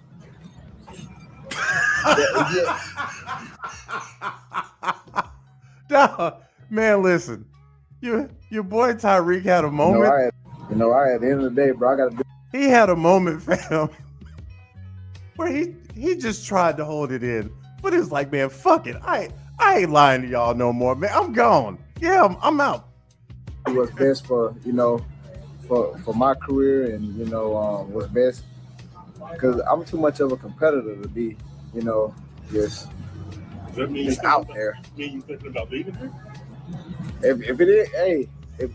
Nah, man, listen, your boy Tyreek had a moment. at the end of the day, bro, I got to do. He had a moment, fam, where he just tried to hold it in, but it was like, man, fuck it, I ain't lying to y'all no more, man. I'm gone. Yeah, I'm out. What's best for for my career and what's best. Because I'm too much of a competitor to be, just Does that mean just out there. Mean you thinking about leaving here? If it is, hey, if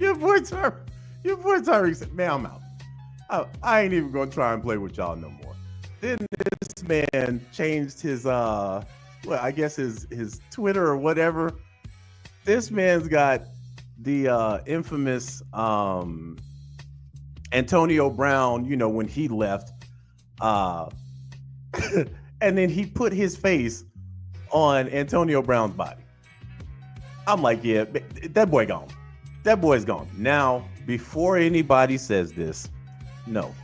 Your boy Tyreek said, man, I'm out. I ain't even gonna try and play with y'all no more. Then this man changed his I guess his Twitter or whatever. This man's got the infamous Antonio Brown, when he left, and then he put his face on Antonio Brown's body. I'm like, yeah, that boy gone. That boy's gone. Now, before anybody says this, no.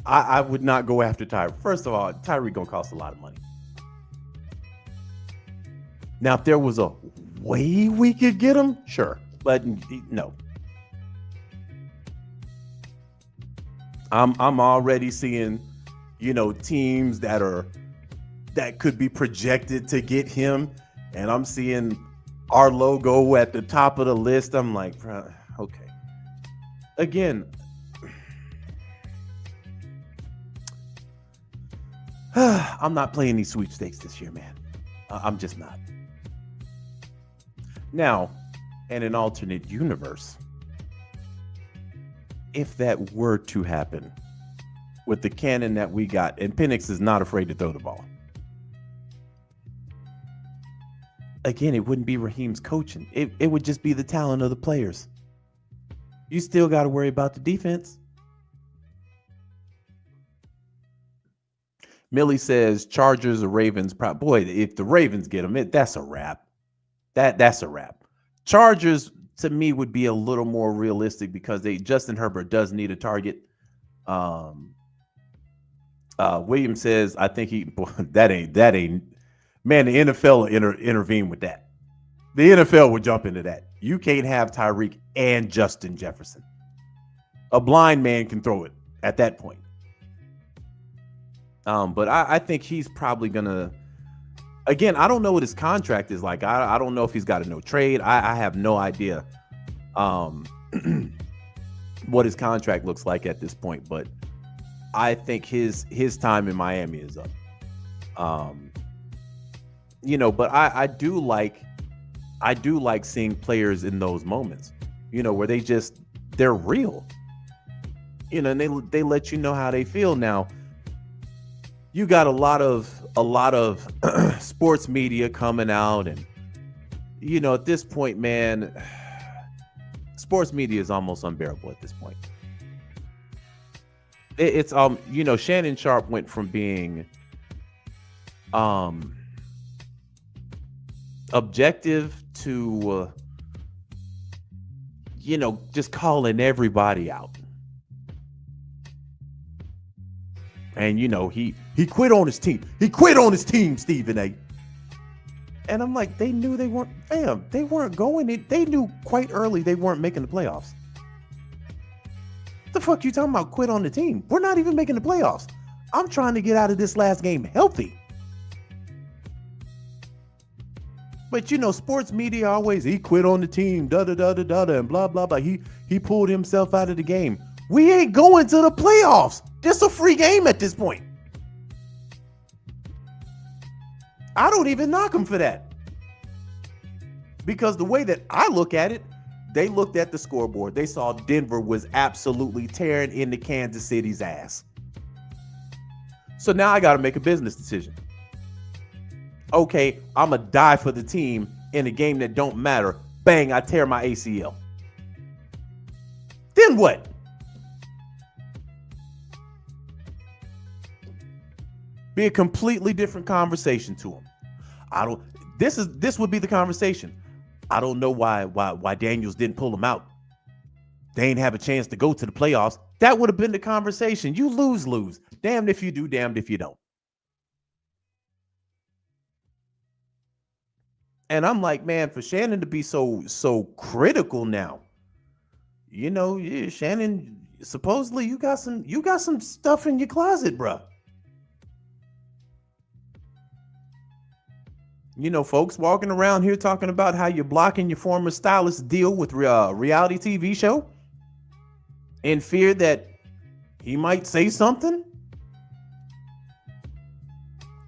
I would not go after Tyreek. First of all, Tyreek gonna cost a lot of money. Now, if there was a way we could get him, sure. But no. I'm already seeing, teams that could be projected to get him, and I'm seeing our logo at the top of the list. I'm like, okay. Again, I'm not playing these sweepstakes this year, man. I'm just not. Now, in an alternate universe, if that were to happen with the cannon that we got, and Penix is not afraid to throw the ball. Again, it wouldn't be Raheem's coaching. It would just be the talent of the players. You still got to worry about the defense. Millie says Chargers or Ravens. Boy, if the Ravens get them, that's a wrap. That's a wrap. Chargers, to me, would be a little more realistic because Justin Herbert does need a target. William says, I think that ain't. Man, the NFL will intervene with that. The NFL would jump into that. You can't have Tyreek and Justin Jefferson. A blind man can throw it at that point. But I think he's probably going to, again, I don't know what his contract is like. I don't know if he's got a no trade. I have no idea what his contract looks like at this point. But I think his time in Miami is up. But I do like seeing players in those moments, where they're real, and they let you know how they feel. Now, you got a lot of sports media coming out, and at this point, man, sports media is almost unbearable at this point. It's Shannon Sharp went from being objective to just calling everybody out. And he quit on his team. He quit on his team, Stephen A. And I'm like, they knew they weren't, they weren't going in. They knew quite early they weren't making the playoffs. The fuck you talking about quit on the team? We're not even making the playoffs. I'm trying to get out of this last game healthy. But sports media always, he quit on the team, and blah, blah, blah. He pulled himself out of the game. We ain't going to the playoffs. This a free game at this point. I don't even knock him for that. Because the way that I look at it, they looked at the scoreboard. They saw Denver was absolutely tearing into Kansas City's ass. So now I got to make a business decision. Okay, I'm going to die for the team in a game that don't matter. Bang, I tear my ACL. Then what? Be a completely different conversation to him. This would be the conversation. I don't know why Daniels didn't pull him out. They ain't have a chance to go to the playoffs. That would have been the conversation. You lose. Damned if you do, damned if you don't. And I'm like, man, for Shannon to be so critical now, Shannon, supposedly you got some stuff in your closet, bruh. You know, folks walking around here talking about how you're blocking your former stylist deal with reality TV show in fear that he might say something.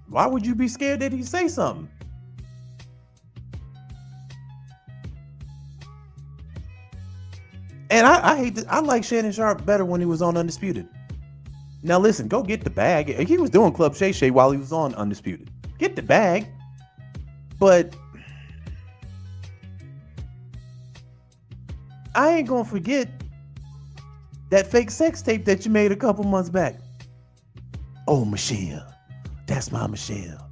Why would you be scared that he'd say something? And I hate this. I like Shannon Sharp better when he was on Undisputed. Now listen, go get the bag. He was doing Club Shay Shay while he was on Undisputed. Get the bag. But I ain't gonna forget that fake sex tape that you made a couple months back. Oh, Michelle. That's my Michelle.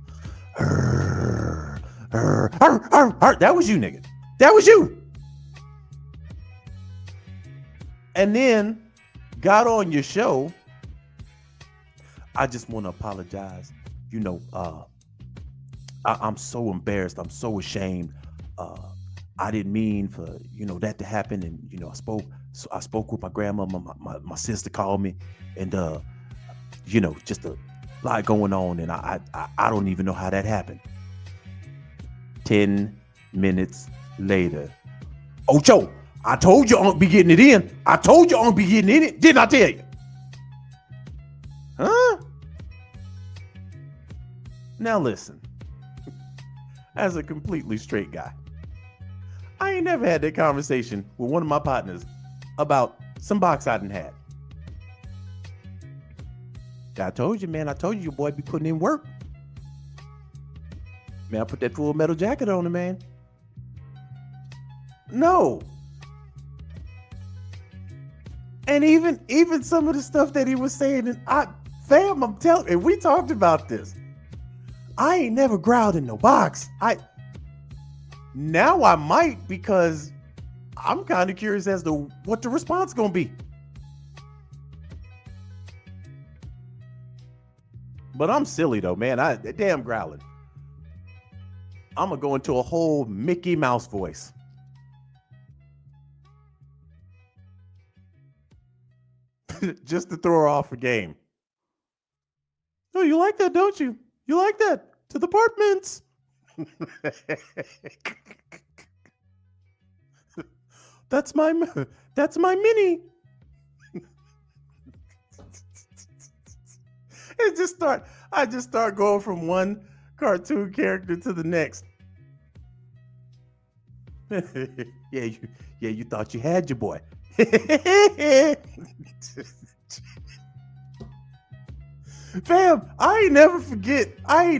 That was you, nigga. That was you. And then got on your show. I just want to apologize. You know, I'm so embarrassed. I'm so ashamed. I didn't mean for, you know, that to happen. And, you know, I spoke with my grandmama. My sister called me, and, you know, just a lot going on. And I don't even know how that happened. 10 minutes later. Ocho, I told you I won't be getting it in. I told you I won't be getting in it. Didn't I tell you? Huh? Now listen. As a completely straight guy, I ain't never had that conversation with one of my partners about some box I done had. I told you, man. I told you your boy be putting in work. Man, I put that Full Metal Jacket on him, man. No. And even some of the stuff that he was saying, and I'm telling you, we talked about this. I ain't never growled in no box. Now I might, because I'm kind of curious as to what the response gonna be. But I'm silly though, man. Damn growling. I'm gonna go into a whole Mickey Mouse voice. Just to throw her off a game. Oh, you like that, don't you? You like that? To the apartments. That's my mini. I just start going from one cartoon character to the next. You thought you had your boy. Fam, I ain't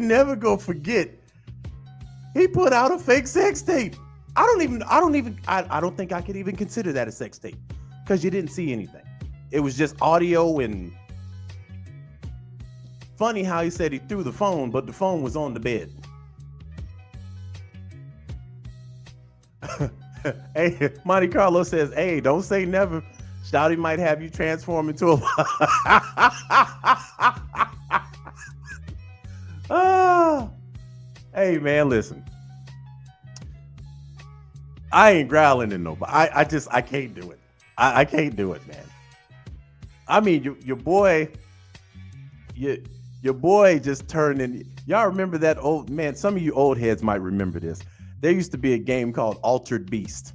never gonna forget. He put out a fake sex tape. I don't think I could even consider that a sex tape, because you didn't see anything. It was just audio. And funny how he said he threw the phone, but the phone was on the bed. Hey, Monte Carlo says, hey, don't say never. Shouty might have you transform into a Hey man, listen. I ain't growling in nobody. I can't do it. I can't do it, man. I mean, your boy just turned in. Y'all remember that old man? Some of you old heads might remember this. There used to be a game called Altered Beast,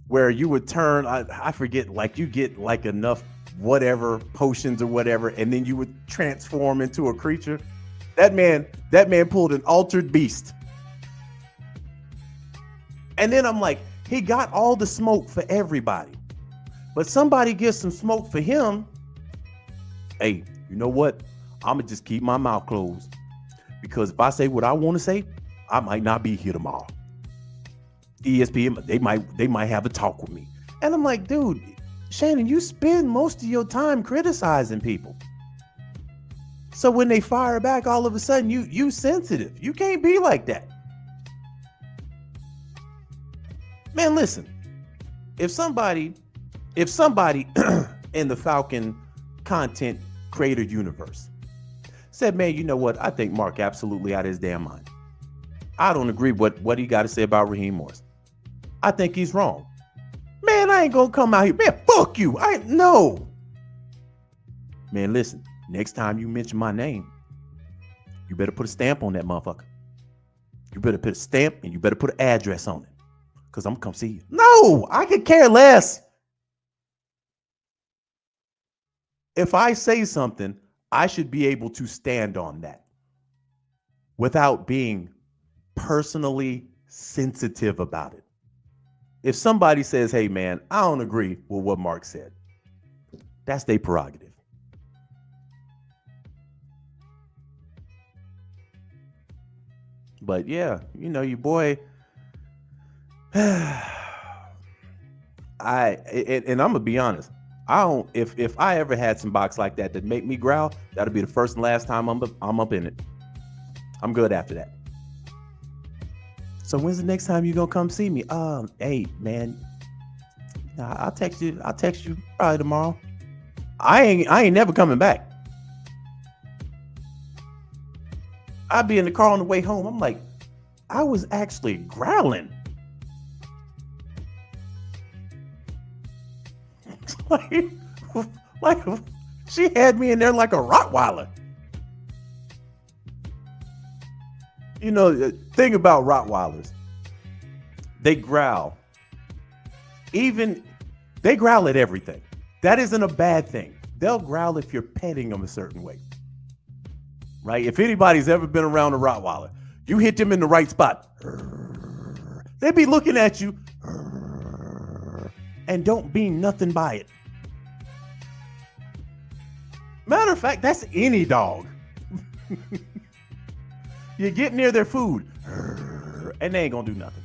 where you would turn, I forget, like you get like enough whatever potions or whatever, and then you would transform into a creature. That man pulled an Altered Beast. And then I'm like, he got all the smoke for everybody, but somebody gets some smoke for him. Hey, you know what? I'm gonna just keep my mouth closed, because if I say what I want to say, I might not be here tomorrow. ESPN, they might have a talk with me. And I'm like, dude, Shannon, you spend most of your time criticizing people. So when they fire back, all of a sudden you sensitive. You can't be like that. Man, listen. If somebody in the Falcon content creator universe said, man, you know what? I think Mark absolutely out of his damn mind. I don't agree with what he got to say about Raheem Morris. I think he's wrong. Man, I ain't gonna come out here. Man, fuck you. No. Man, listen, next time you mention my name, you better put a stamp on that motherfucker. You better put a stamp and you better put an address on it. Because I'm going to come see you. No, I could care less. If I say something, I should be able to stand on that without being personally sensitive about it. If somebody says, hey, man, I don't agree with what Mark said, that's their prerogative. But yeah, you know, your boy, and I'm gonna be honest. I don't. If I ever had some box like that make me growl, that'll be the first and last time I'm up in it. I'm good after that. So when's the next time you gonna come see me? Hey man, I'll text you. I'll text you probably tomorrow. I ain't never coming back. I'd be in the car on the way home. I'm like, I was actually growling. like she had me in there like a Rottweiler. You know, the thing about Rottweilers, they growl. They growl at everything. That isn't a bad thing. They'll growl if you're petting them a certain way. Right? If anybody's ever been around a Rottweiler, you hit them in the right spot. They be looking at you and don't mean nothing by it. Matter of fact, that's any dog. You get near their food and they ain't gonna do nothing.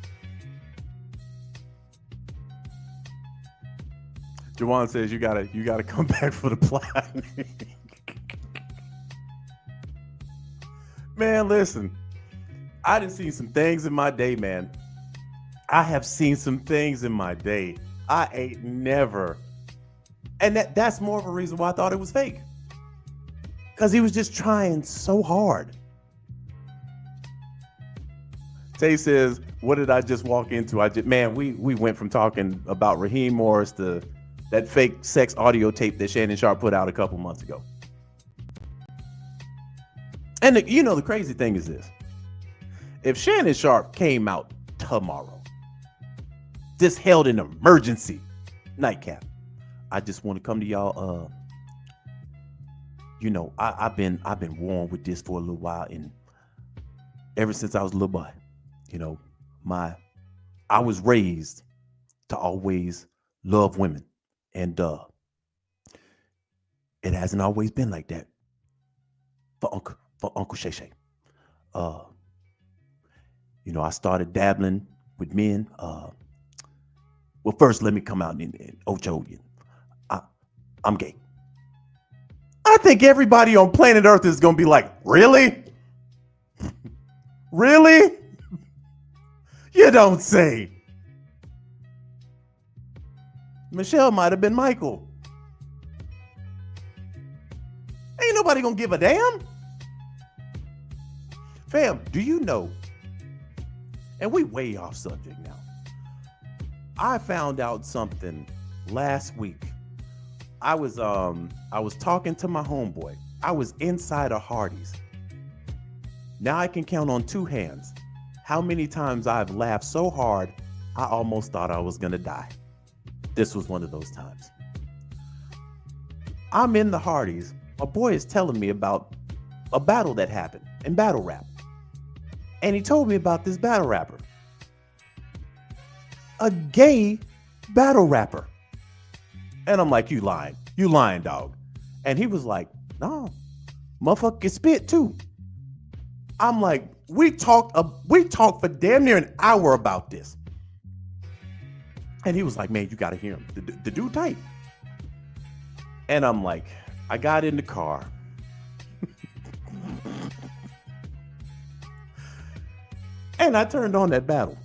Jawan says you gotta come back for the plot. Man, listen, I done seen some things in my day, man. I have seen some things in my day. I ain't never. And that's more of a reason why I thought it was fake. Because he was just trying so hard. Tay says, what did I just walk into? We went from talking about Raheem Morris to that fake sex audio tape that Shannon Sharp put out a couple months ago. And the crazy thing is this. If Shannon Sharp came out tomorrow, just held an emergency nightcap, I just want to come to y'all. I've been warm with this for a little while, and ever since I was a little boy, I was raised to always love women, and it hasn't always been like that for Uncle Shay Shay. I started dabbling with men. Well, first, let me come out and Ocho. I'm gay. I think everybody on planet Earth is going to be like, really? Really? You don't say. Michelle might have been Michael. Ain't nobody going to give a damn. Fam, do you know? And we way off subject now. I found out something last week. I was talking to my homeboy. I was inside a Hardee's. Now I can count on two hands how many times I've laughed so hard I almost thought I was gonna die. This was one of those times. I'm in the Hardee's. My boy is telling me about a battle that happened in battle rap. And he told me about this battle rapper. A gay battle rapper. And I'm like, you lying, dog. And he was like, no, motherfucker can spit too. I'm like, we talked for damn near an hour about this. And he was like, man, you gotta hear him. The dude tight. And I'm like, I got in the car. And I turned on that battle.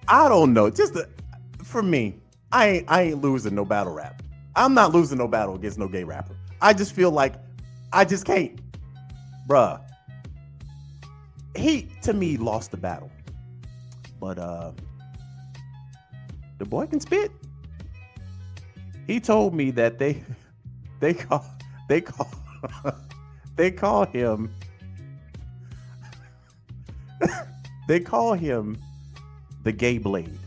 I don't know. For me, I ain't losing no battle rap. I'm not losing no battle against no gay rapper. I just feel like I just can't. Bruh. He, to me, lost the battle. But the boy can spit. He told me that they call They call him they call him the gay blade.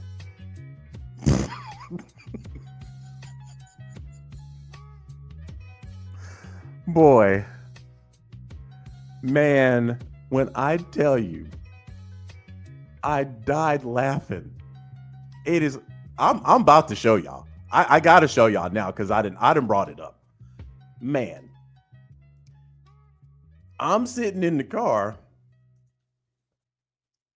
Boy, man, when I tell you I died laughing. It is I'm about to show y'all. I gotta show y'all now because I didn't brought it up. Man, I'm sitting in the car.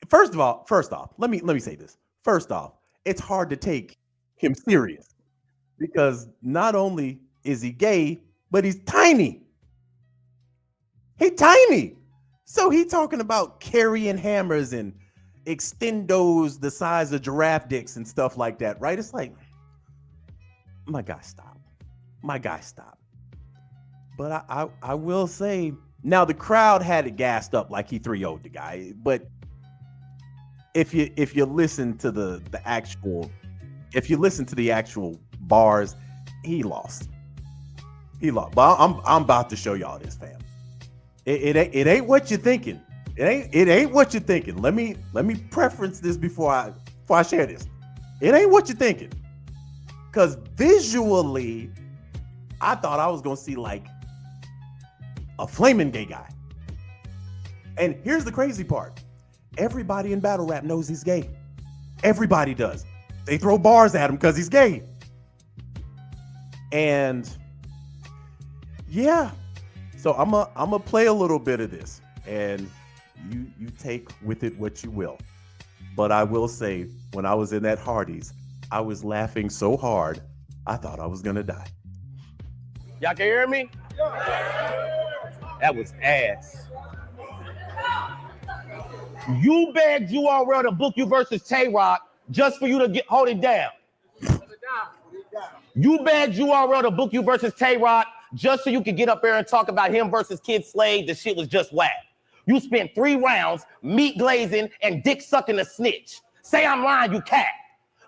First off, let me say this. First off, it's hard to take him serious because not only is he gay, but he's tiny. He's tiny. So he talking about carrying hammers and extendos the size of giraffe dicks and stuff like that, right? It's like, my guy, stop. My guy, stop. But I will say, now the crowd had it gassed up like he 3-0'd the guy, but if you listen to the actual bars, he lost. But I'm about to show y'all this, fam. It ain't what you're thinking. It ain't what you're thinking. Let me preference this before I share this. It ain't what you're thinking. Because visually, I thought I was gonna see like a flaming gay guy. And here's the crazy part. Everybody in battle rap knows he's gay. Everybody does. They throw bars at him because he's gay. And yeah, so I'm a play a little bit of this, and you take with it what you will. But I will say, when I was in that Hardee's, I was laughing so hard, I thought I was gonna die. Y'all can hear me? That was ass. You begged URL to book you versus Tay-Rock just for you to hold it down. You begged URL to book you versus Tay-Rock just so you could get up there and talk about him versus Kid Slade. The shit was just whack. You spent 3 rounds meat glazing and dick sucking a snitch. Say I'm lying, you cat.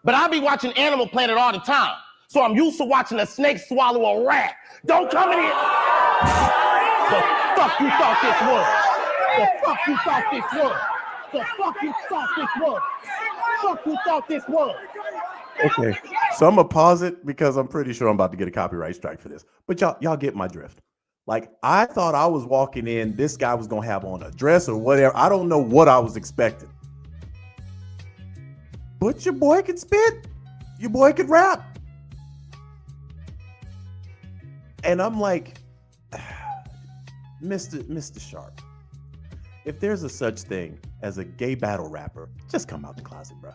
But I be watching Animal Planet all the time, so I'm used to watching a snake swallow a rat. Don't come in here. The fuck you thought this was? The fuck you thought this was? The fuck you thought this was? Fuck you thought this was? Okay, so I'm gonna pause it because I'm pretty sure I'm about to get a copyright strike for this. But y'all get my drift. Like, I thought I was walking in, this guy was gonna have on a dress or whatever. I don't know what I was expecting. But your boy could spit. Your boy could rap. And I'm like, Mr. Sharp, if there's a such thing as a gay battle rapper, just come out the closet, bro.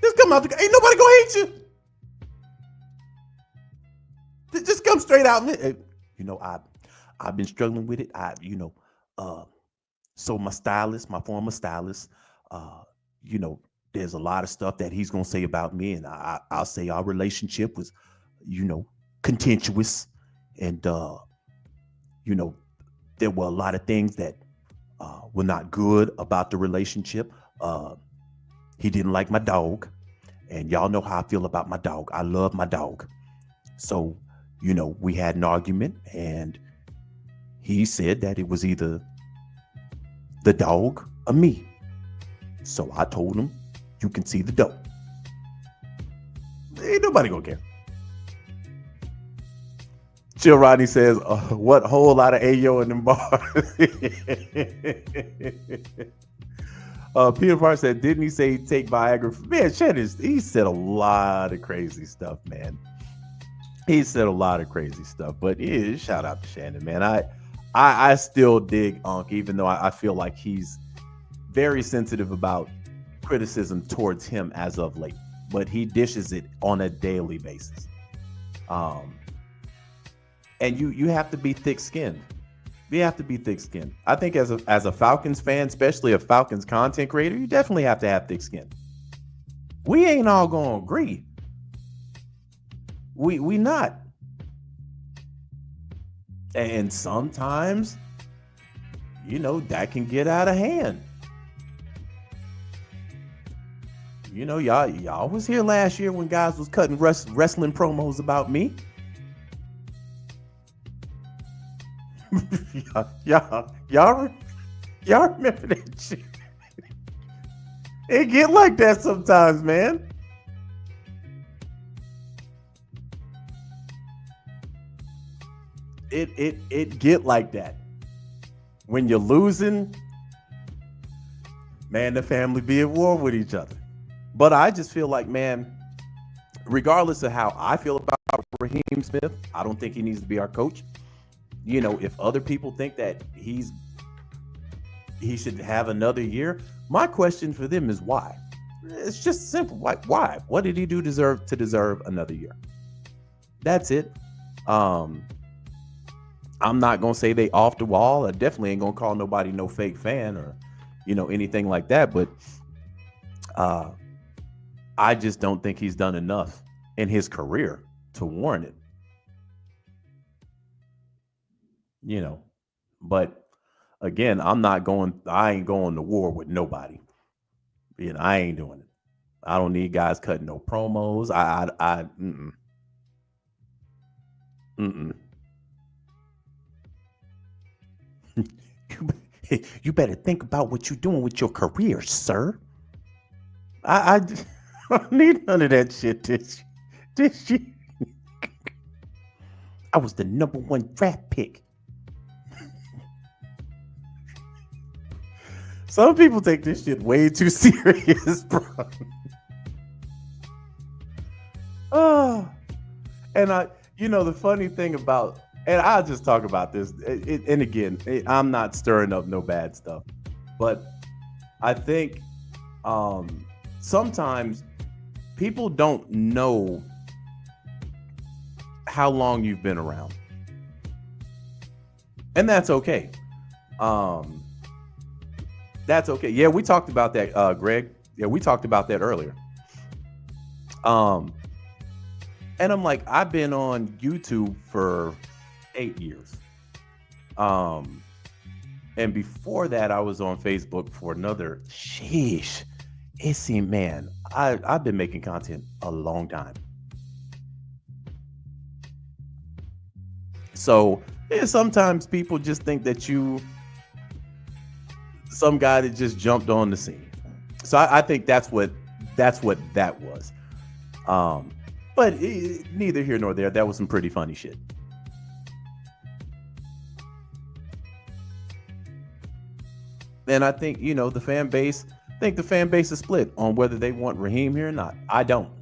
Just come out ain't nobody gonna hate you. Just come straight out. You know, I've been struggling with it. So my former stylist, you know, there's a lot of stuff that he's gonna say about me, and I'll say our relationship was, you know, contentious, and you know, there were a lot of things that were not good about the relationship. He didn't like my dog, and y'all know how I feel about my dog. I love my dog. So, you know, we had an argument, and he said that it was either the dog or me. So I told him, you can see the dope. Ain't nobody gonna care. Chill Rodney says, what whole lot of Ayo in them bars? Peter Parker said, didn't he say take Viagra? Man, he said a lot of crazy stuff, man. He said a lot of crazy stuff, but yeah, shout out to Shannon, man. I still dig Unc, even though I feel like he's very sensitive about criticism towards him as of late, but he dishes it on a daily basis. And you have to be thick-skinned. You have to be thick-skinned. I think as a Falcons fan, especially a Falcons content creator, you definitely have to have thick skin. We ain't all gonna agree. We not. And sometimes, you know, that can get out of hand. You know, y'all was here last year when guys was cutting wrestling promos about me. y'all remember that shit? It get like that sometimes, man. It get like that. When you're losing, man, the family be at war with each other. But I just feel like, man, regardless of how I feel about Raheem Smith, I don't think he needs to be our coach. You know, if other people think that he should have another year, my question for them is why? It's just simple. Why? What did he do to deserve another year? That's it. I'm not gonna say they off the wall. I definitely ain't gonna call nobody no fake fan or, you know, anything like that. But I just don't think he's done enough in his career to warrant it. You know, but again, I ain't going to war with nobody. You know, I ain't doing it. I don't need guys cutting no promos. You better think about what you're doing with your career, sir. I don't need none of that shit. This shit. I was the #1 draft pick. Some people take this shit way too serious, bro. Oh, and the funny thing about, and I'll just talk about this, and again, I'm not stirring up no bad stuff, but I think sometimes people don't know how long you've been around, and that's okay. That's okay. Yeah, we talked about that, Greg. Yeah, we talked about that earlier. And I'm like, I've been on YouTube for 8 years. And before that, I was on Facebook for another, sheesh. It seemed, man, I've been making content a long time. So yeah, sometimes people just think that you some guy that just jumped on the scene. So I think that's what that was. But neither here nor there. That was some pretty funny shit. And I think, the fan base is split on whether they want Raheem here or not. I don't.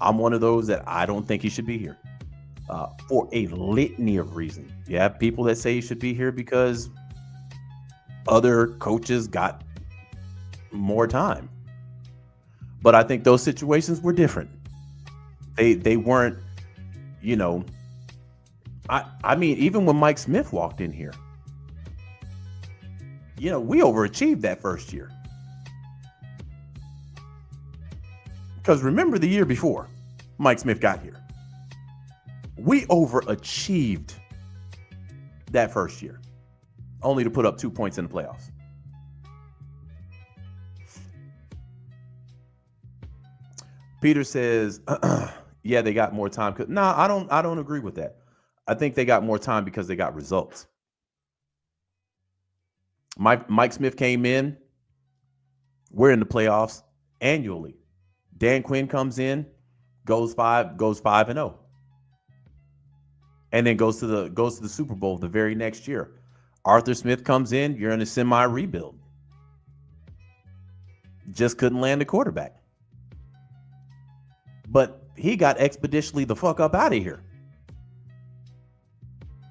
I'm one of those that I don't think he should be here for a litany of reasons. You have people that say he should be here because other coaches got more time. But I think those situations were different. They weren't, I mean, even when Mike Smith walked in here, we overachieved that first year. Because remember the year before Mike Smith got here, we overachieved that first year, only to put up 2 points in the playoffs. Peter says, yeah, they got more time. Nah, I don't agree with that. I think they got more time because they got results. Mike Smith came in. We're in the playoffs annually. Dan Quinn comes in, goes 5-0. And then goes to the Super Bowl the very next year. Arthur Smith comes in, you're in a semi-rebuild. Just couldn't land a quarterback. But he got expeditiously the fuck up out of here.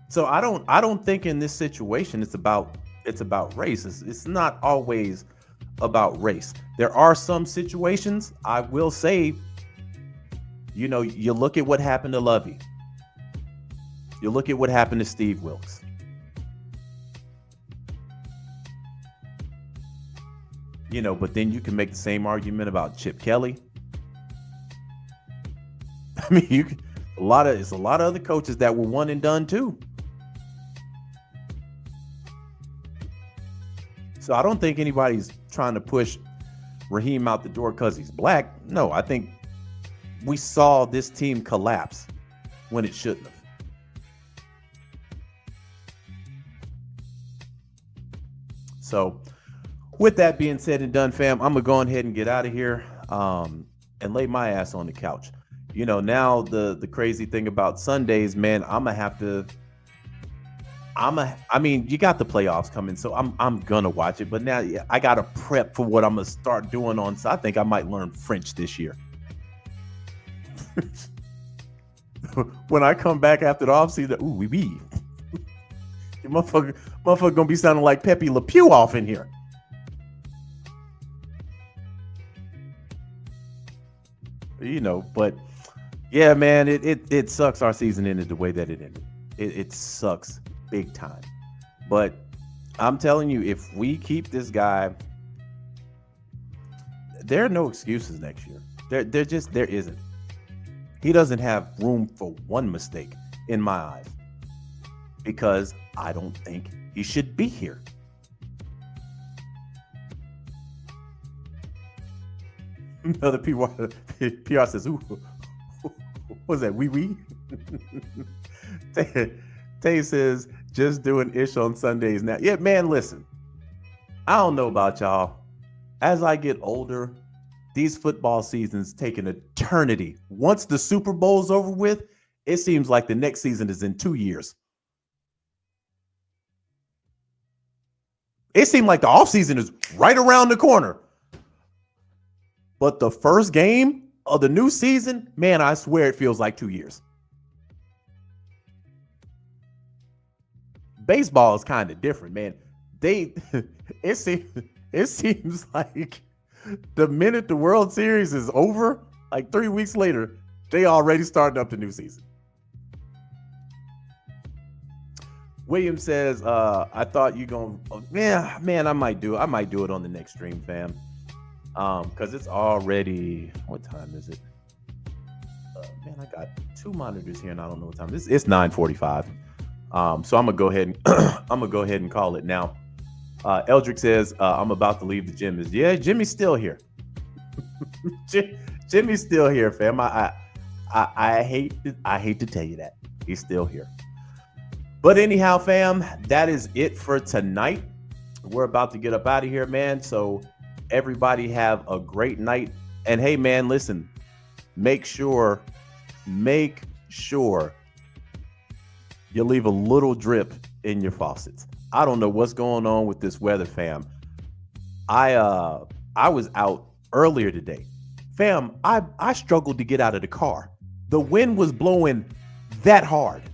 So I don't think in this situation it's about race. It's not always about race. There are some situations, I will say, you look at what happened to Lovey. You look at what happened to Steve Wilkes. But then you can make the same argument about Chip Kelly. I mean, it's a lot of other coaches that were one and done too. So I don't think anybody's trying to push Raheem out the door because he's black. No, I think we saw this team collapse when it shouldn't have. So with that being said and done, fam, I'm gonna go ahead and get out of here and lay my ass on the couch. You know, now the crazy thing about Sundays, man, I mean, you got the playoffs coming, so I'm gonna watch it. But now I gotta prep for what I'm gonna start doing on. So I think I might learn French this year. When I come back after the offseason, ooh, wee. Motherfucker gonna be sounding like Pepe Le Pew off in here. You know, but yeah, man, it sucks our season ended the way that it ended. It sucks big time. But I'm telling you, if we keep this guy, there are no excuses next year. There isn't. He doesn't have room for one mistake in my eyes, because I don't think he should be here. Another PR says, ooh, what's that? Wee. Tay says, just doing ish on Sundays now. Yeah, man, listen. I don't know about y'all. As I get older, these football seasons take an eternity. Once the Super Bowl's over with, it seems like the next season is in 2 years. It seemed like the offseason is right around the corner. But the first game of the new season, man, I swear it feels like 2 years. Baseball is kind of different, man. It seems like the minute the World Series is over, like 3 weeks later, they already starting up the new season. William says, I thought you gonna, yeah, man, I might do it on the next stream, fam. Because it's already, what time is it? Man, I got 2 monitors here and I don't know what time it is. It's 9:45. So I'm gonna go ahead and call it now. Eldrick says, I'm about to leave the gym. Yeah, Jimmy's still here. Jimmy's still here, fam. I hate to tell you that. He's still here. But anyhow, fam, that is it for tonight. We're about to get up out of here, man. So everybody have a great night. And hey, man, listen, make sure you leave a little drip in your faucets. I don't know what's going on with this weather, fam. I was out earlier today. Fam, I struggled to get out of the car. The wind was blowing that hard.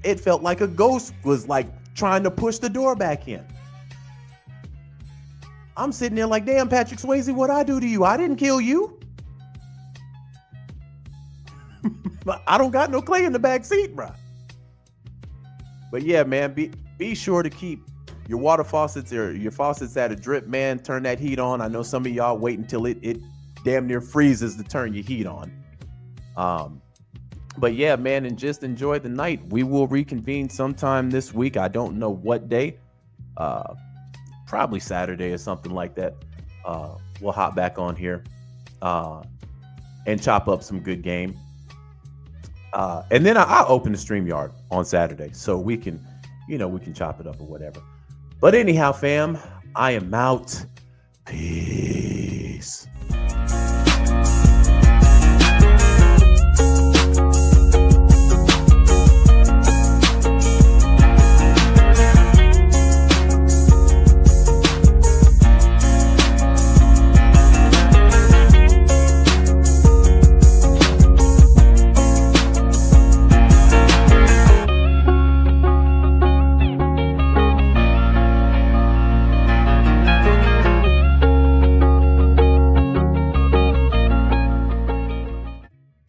It felt like a ghost was like trying to push the door back in. I'm sitting there like, damn, Patrick Swayze, what'd I do to you? I didn't kill you. I don't got no clay in the back seat, bro. But yeah, man, be sure to keep your water faucets or your faucets at a drip, man. Turn that heat on. I know some of y'all wait until it damn near freezes to turn your heat on. But yeah, man, and just enjoy the night. We will reconvene sometime this week. I don't know what day. Probably Saturday or something like that. We'll hop back on here and chop up some good game. And then I'll open the StreamYard on Saturday so we can chop it up or whatever. But anyhow, fam, I am out. Peace.